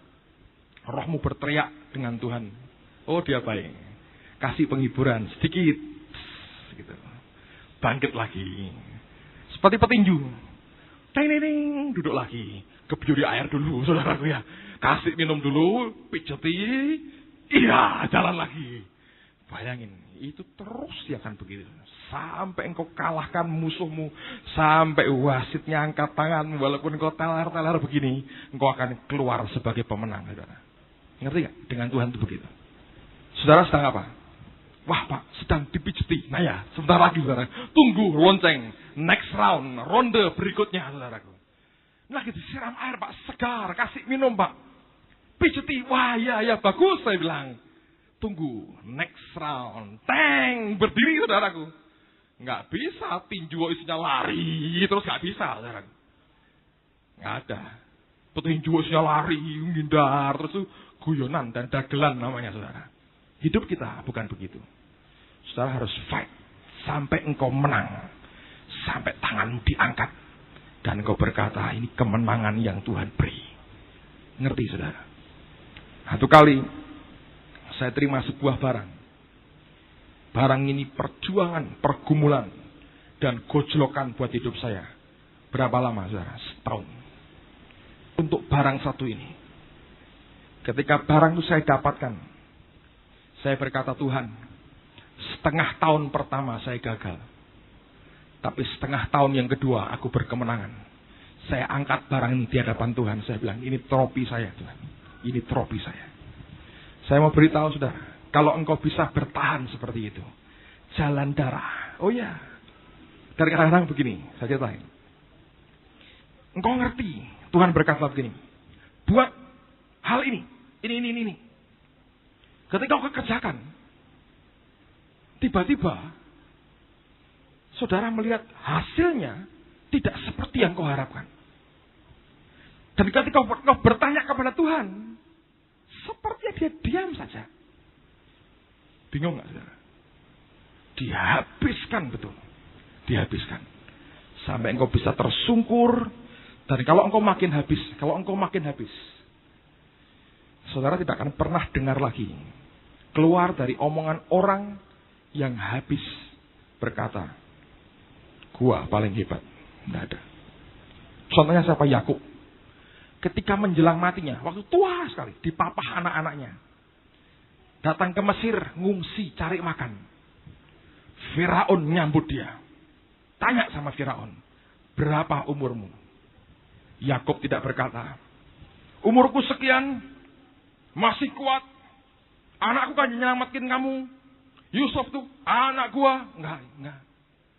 rohmu berteriak dengan Tuhan. Oh dia baik. Kasih penghiburan sedikit. Gitu. Bangkit lagi. Seperti petinju. Ting, duduk lagi. Kebiur di air dulu, saudaraku ya. Kasih minum dulu, pijeti. Iya, jalan lagi. Bayangin, itu terus dia akan begitu. Sampai engkau kalahkan musuhmu. Sampai wasitnya angkat tangan. Walaupun engkau teler-teler begini. Engkau akan keluar sebagai pemenang, saudara. Ngerti gak? Dengan Tuhan itu begitu. Saudara sedang apa? Wah Pak, sedang dipijeti. Nah ya, sebentar lagi saudara. Tunggu lonceng. Next round, ronde berikutnya saudaraku. Lagi disiram air Pak, segar. Kasih minum Pak. Pijeti, wah ya bagus saya bilang. Tunggu, next round. Teng, berdiri saudaraku. Nggak bisa, tinju isinya lari. Terus nggak bisa saudaraku. Nggak ada. Petinju isinya lari, menghindar. Terus itu guyonan dan dagelan namanya saudara. Hidup kita bukan begitu. Saudara harus fight sampai engkau menang. Sampai tanganmu diangkat. Dan engkau berkata, ini kemenangan yang Tuhan beri. Ngerti saudara? Satu kali, saya terima sebuah barang. Barang ini perjuangan, pergumulan, dan gojlokan buat hidup saya. Berapa lama saudara? Setahun. Untuk barang satu ini. Ketika barang itu saya dapatkan, saya berkata, Tuhan, setengah tahun pertama saya gagal. Tapi setengah tahun yang kedua aku berkemenangan. Saya angkat barang ini di hadapan Tuhan. Saya bilang, ini trofi saya Tuhan. Ini trofi saya. Saya mau beritahu saudara, kalau engkau bisa bertahan seperti itu. Jalan darah. Oh ya. Dari kadang-kadang begini, saya ceritain. Engkau ngerti, Tuhan berkata begini. Buat hal ini. Ini. Ketika kau kerjakan, tiba-tiba saudara melihat hasilnya tidak seperti yang kau harapkan. Dan ketika kau bertanya kepada Tuhan, sepertinya dia diam saja. Bingung gak saudara? Dihabiskan betul. Dihabiskan. Sampai engkau bisa tersungkur. Dan kalau engkau makin habis, saudara tidak akan pernah dengar lagi keluar dari omongan orang yang habis berkata, gua paling hebat. Tidak ada. Contohnya siapa? Yakub. ketika menjelang matinya, waktu tua sekali, dipapah anak-anaknya, datang ke Mesir, ngungsi, cari makan. Firaun nyambut dia. Tanya sama Firaun, berapa umurmu? Yakub tidak berkata, umurku sekian, masih kuat. Anakku kan nyelamatin kamu. Yusuf tuh, anak gua. Enggak.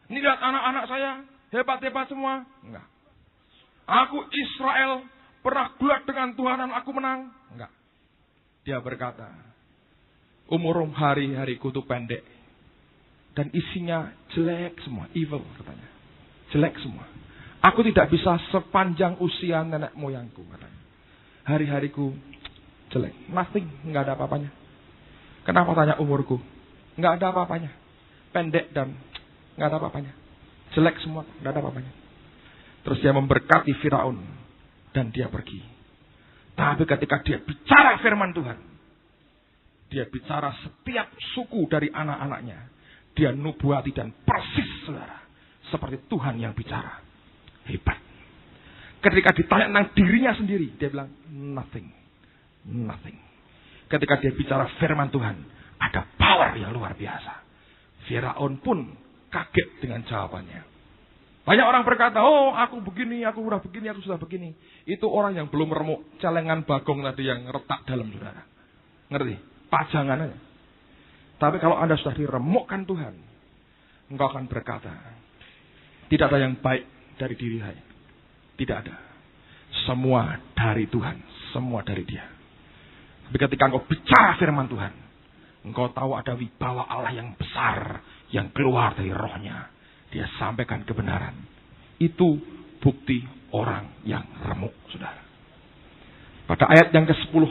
Ini lihat anak-anak saya, hebat-hebat semua. Enggak. Aku Israel, pernah gulat dengan Tuhan dan aku menang. Enggak. Dia berkata, umur hari-hariku tuh pendek. Dan isinya jelek semua, evil katanya. Jelek semua. Aku tidak bisa sepanjang usia nenek moyangku katanya. Hari-hariku jelek, nothing, enggak ada apa-apanya. Kenapa tanya umurku? Enggak ada apa-apanya. Pendek dan enggak ada apa-apanya. Jelek semua, enggak ada apa-apanya. Terus dia memberkati Firaun dan dia pergi. Tapi ketika dia bicara firman Tuhan, dia bicara setiap suku dari anak-anaknya. Dia nubuati dan persis, saudara, seperti Tuhan yang bicara. Hebat. Ketika ditanya tentang dirinya sendiri, dia bilang nothing. Ketika dia bicara firman Tuhan, ada power yang luar biasa. Firaun pun kaget dengan jawabannya. Banyak orang berkata, oh aku begini, aku sudah begini, aku sudah begini. Itu orang yang belum remuk celengan bagong tadi yang retak dalam, saudara. Ngerti? Pajangan aja. Tapi kalau Anda sudah diremukkan Tuhan, engkau akan berkata, tidak ada yang baik dari diri saya. Tidak ada. Semua dari Tuhan. Semua dari Dia. Tapi ketika engkau bicara firman Tuhan, engkau tahu ada wibawa Allah yang besar yang keluar dari rohnya. Dia sampaikan kebenaran. Itu bukti orang yang remuk, saudara. Pada ayat yang ke-10,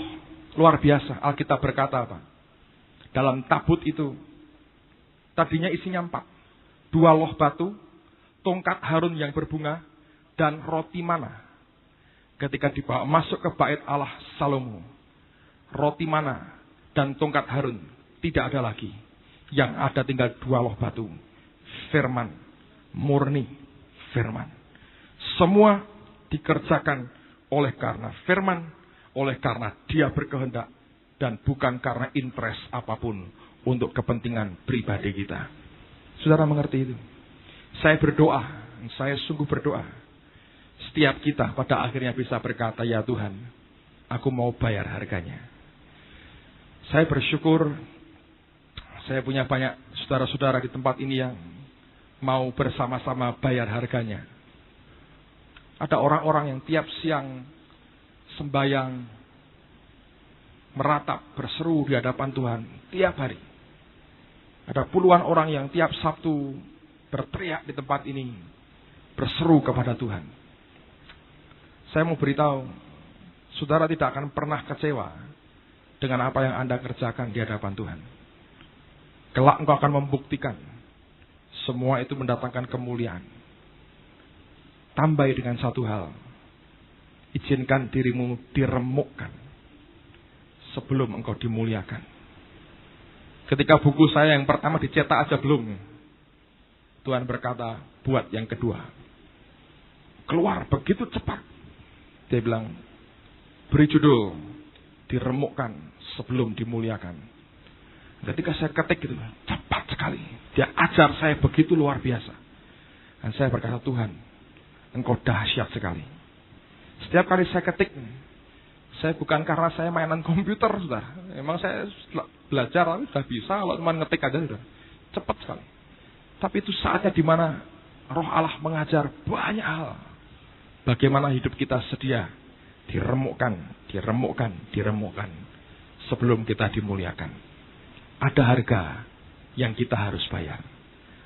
luar biasa. Alkitab berkata apa? Dalam tabut itu, tadinya isinya 4. 2 loh batu, tongkat Harun yang berbunga, dan roti mana. Ketika dibawa masuk ke bait Allah Salomo, roti mana dan tongkat Harun tidak ada lagi. Yang ada tinggal 2 loh batu. Firman, murni firman. Semua dikerjakan oleh karena firman, oleh karena Dia berkehendak, dan bukan karena interest apapun untuk kepentingan pribadi kita. Saudara mengerti itu? Saya berdoa, saya sungguh berdoa. Setiap kita pada akhirnya bisa berkata, ya Tuhan, aku mau bayar harganya. Saya bersyukur, saya punya banyak saudara-saudara di tempat ini yang mau bersama-sama bayar harganya. Ada orang-orang yang tiap siang sembahyang, meratap, berseru di hadapan Tuhan tiap hari. Ada puluhan orang yang tiap Sabtu berteriak di tempat ini, berseru kepada Tuhan. Saya mau beritahu, saudara tidak akan pernah kecewa dengan apa yang Anda kerjakan di hadapan Tuhan. Kelak engkau akan membuktikan semua itu mendatangkan kemuliaan. Tambah dengan satu hal, izinkan dirimu diremukkan sebelum engkau dimuliakan. Ketika buku saya yang pertama dicetak aja belum, Tuhan berkata, buat yang kedua. Keluar begitu cepat. Dia bilang, beri judul, diremukkan sebelum dimuliakan. Ketika saya ketik gitu, cepat sekali. Dia ajar saya begitu luar biasa. Dan saya berkata, Tuhan, engkau dahsyat sekali. Setiap kali saya ketik, saya bukan karena saya mainan komputer, sudah. Emang saya belajar, tapi sudah bisa. Kalau cuma ngetik aja sudah. Cepat sekali. Tapi itu saatnya di mana Roh Allah mengajar banyak hal. Bagaimana hidup kita sedia diremukkan sebelum kita dimuliakan. Ada harga yang kita harus bayar.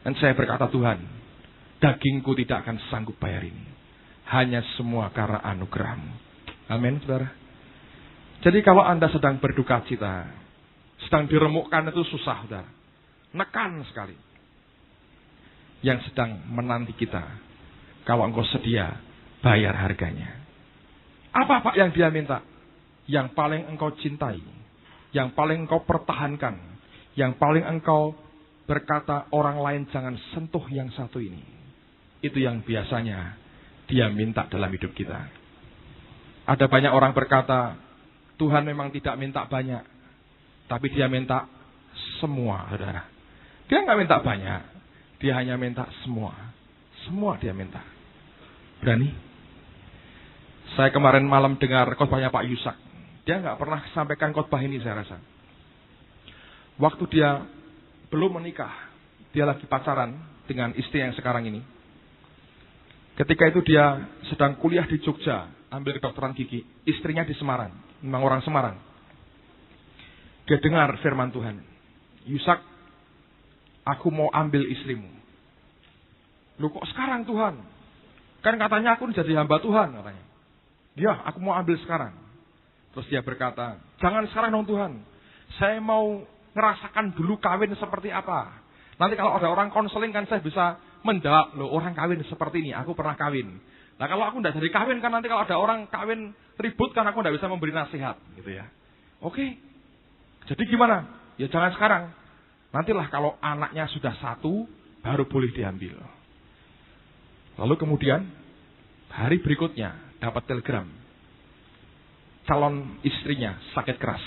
Dan saya berkata, Tuhan, dagingku tidak akan sanggup bayar ini. Hanya semua karena anugerah-Mu. Amin, saudara. Jadi kalau Anda sedang berduka cita, sedang diremukkan itu susah, saudara. Nekan sekali. Yang sedang menanti kita, kalau engkau sedia bayar harganya. Apa Pak yang Dia minta? Yang paling engkau cintai, yang paling engkau pertahankan, yang paling engkau berkata orang lain jangan sentuh yang satu ini. Itu yang biasanya Dia minta dalam hidup kita. Ada banyak orang berkata, Tuhan memang tidak minta banyak, tapi dia minta semua, saudara. Dia nggak minta banyak, dia hanya minta semua. Semua dia minta. Berani? Saya kemarin malam dengar khotbahnya Pak Yusak. Dia nggak pernah sampaikan khotbah ini, saya rasa. Waktu dia belum menikah, dia lagi pacaran dengan istri yang sekarang ini. Ketika itu dia sedang kuliah di Jogja, ambil kedokteran gigi. Istrinya di Semarang, memang orang Semarang. Dia dengar firman Tuhan. Yusak, aku mau ambil istrimu. Loh kok sekarang Tuhan? Kan katanya aku jadi hamba Tuhan, katanya. Ya, aku mau ambil sekarang. Terus dia berkata, jangan sekarang dong Tuhan. Saya mau ngerasakan dulu kawin seperti apa. Nanti kalau ada orang konseling kan saya bisa menjawab, loh orang kawin seperti ini, aku pernah kawin. Nah kalau aku tidak jadi kawin kan nanti kalau ada orang kawin ribut kan aku tidak bisa memberi nasihat. Gitu ya. Oke, jadi gimana? Ya jangan sekarang. Nantilah kalau anaknya sudah 1, baru boleh diambil. Lalu kemudian, hari berikutnya dapat telegram. Calon istrinya sakit keras.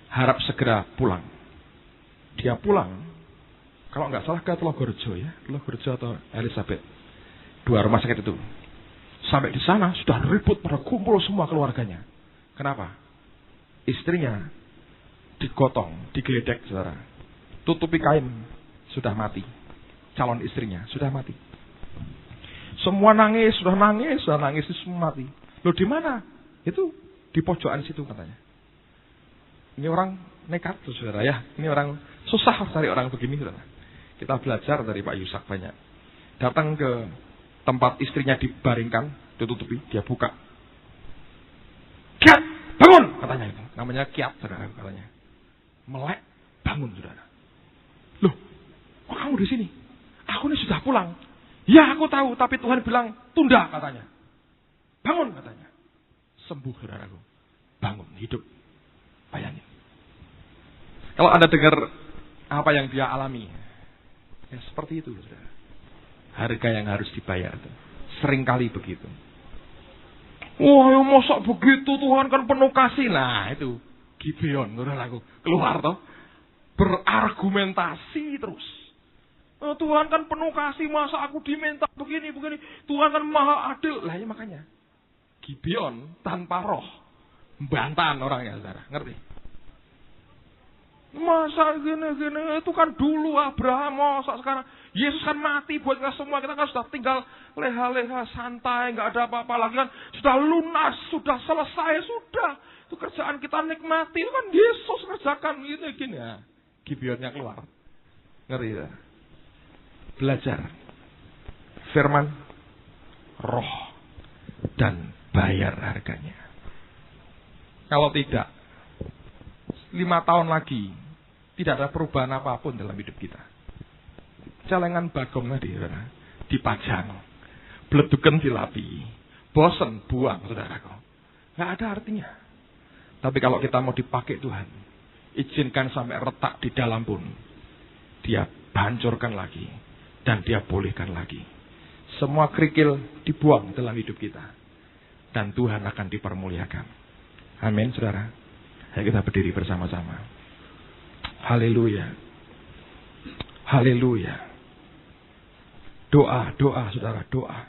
Harap segera pulang. Dia pulang, kalau nggak salah ke Telogorjo ya. Telogorjo atau Elizabeth. 2 rumah sakit itu. Sampai di sana sudah ribut pada kumpul semua keluarganya. Kenapa? Istrinya digotong, digeledek, saudara. Tutupi kain, sudah mati. Calon istrinya sudah mati. Semua nangis, sudah nangis, semua mati. Loh di mana? Itu di pojokan situ katanya. Ini orang nekat tuh saudara ya. Ini orang susah cari orang begini saudara. Kita belajar dari Pak Yusak banyak. Datang ke tempat istrinya dibaringkan, ditutupi, dia buka. Kiat, bangun katanya itu. Namanya Kiat saudara katanya. Melek, bangun saudara. Loh, kok kamu di sini? Aku ini sudah pulang. Ya aku tahu, tapi Tuhan bilang tunda katanya. Bangun katanya. Sembuh saudaraku. Bangun, hidup. Bayangin. Kalau Anda dengar apa yang dia alami, ya seperti itu saudara. Harga yang harus dibayar itu. Seringkali begitu. Wah, ya masa begitu, Tuhan kan penuh kasih. Nah, itu Gibeon, saudaraku. Keluar toh. Berargumentasi terus. Oh, Tuhan kan penuh kasih, masa aku diminta begini. Tuhan kan maha adil. Lah ya makanya. Gibeon tanpa roh. Bantahan orangnya, saudara. Ngerti? Masa gini, itu kan dulu Abraham, masa sekarang. Yesus kan mati buat kita semua. Kita kan sudah tinggal leha-leha, santai, nggak ada apa-apa lagi kan. Sudah lunas, sudah selesai, sudah. Itu kerjaan kita nikmati, itu kan Yesus kerjakan gitu gini ya. Gibeonnya keluar. Ngerti ya? Belajar. Firman, roh, dan bayar harganya. Kalau tidak, 5 tahun lagi, tidak ada perubahan apapun dalam hidup kita. Celengan bagong tadi, saudara, dipajang, bledukan dilapi, bosen, buang, saudaraku. Nggak ada artinya. Tapi kalau kita mau dipakai Tuhan, izinkan sampai retak di dalam pun, dia hancurkan lagi, dan dia pulihkan lagi. Semua kerikil dibuang dalam hidup kita, dan Tuhan akan dipermuliakan. Amin, saudara. Ayo kita berdiri bersama-sama. Haleluya. Haleluya. Doa, saudara, doa.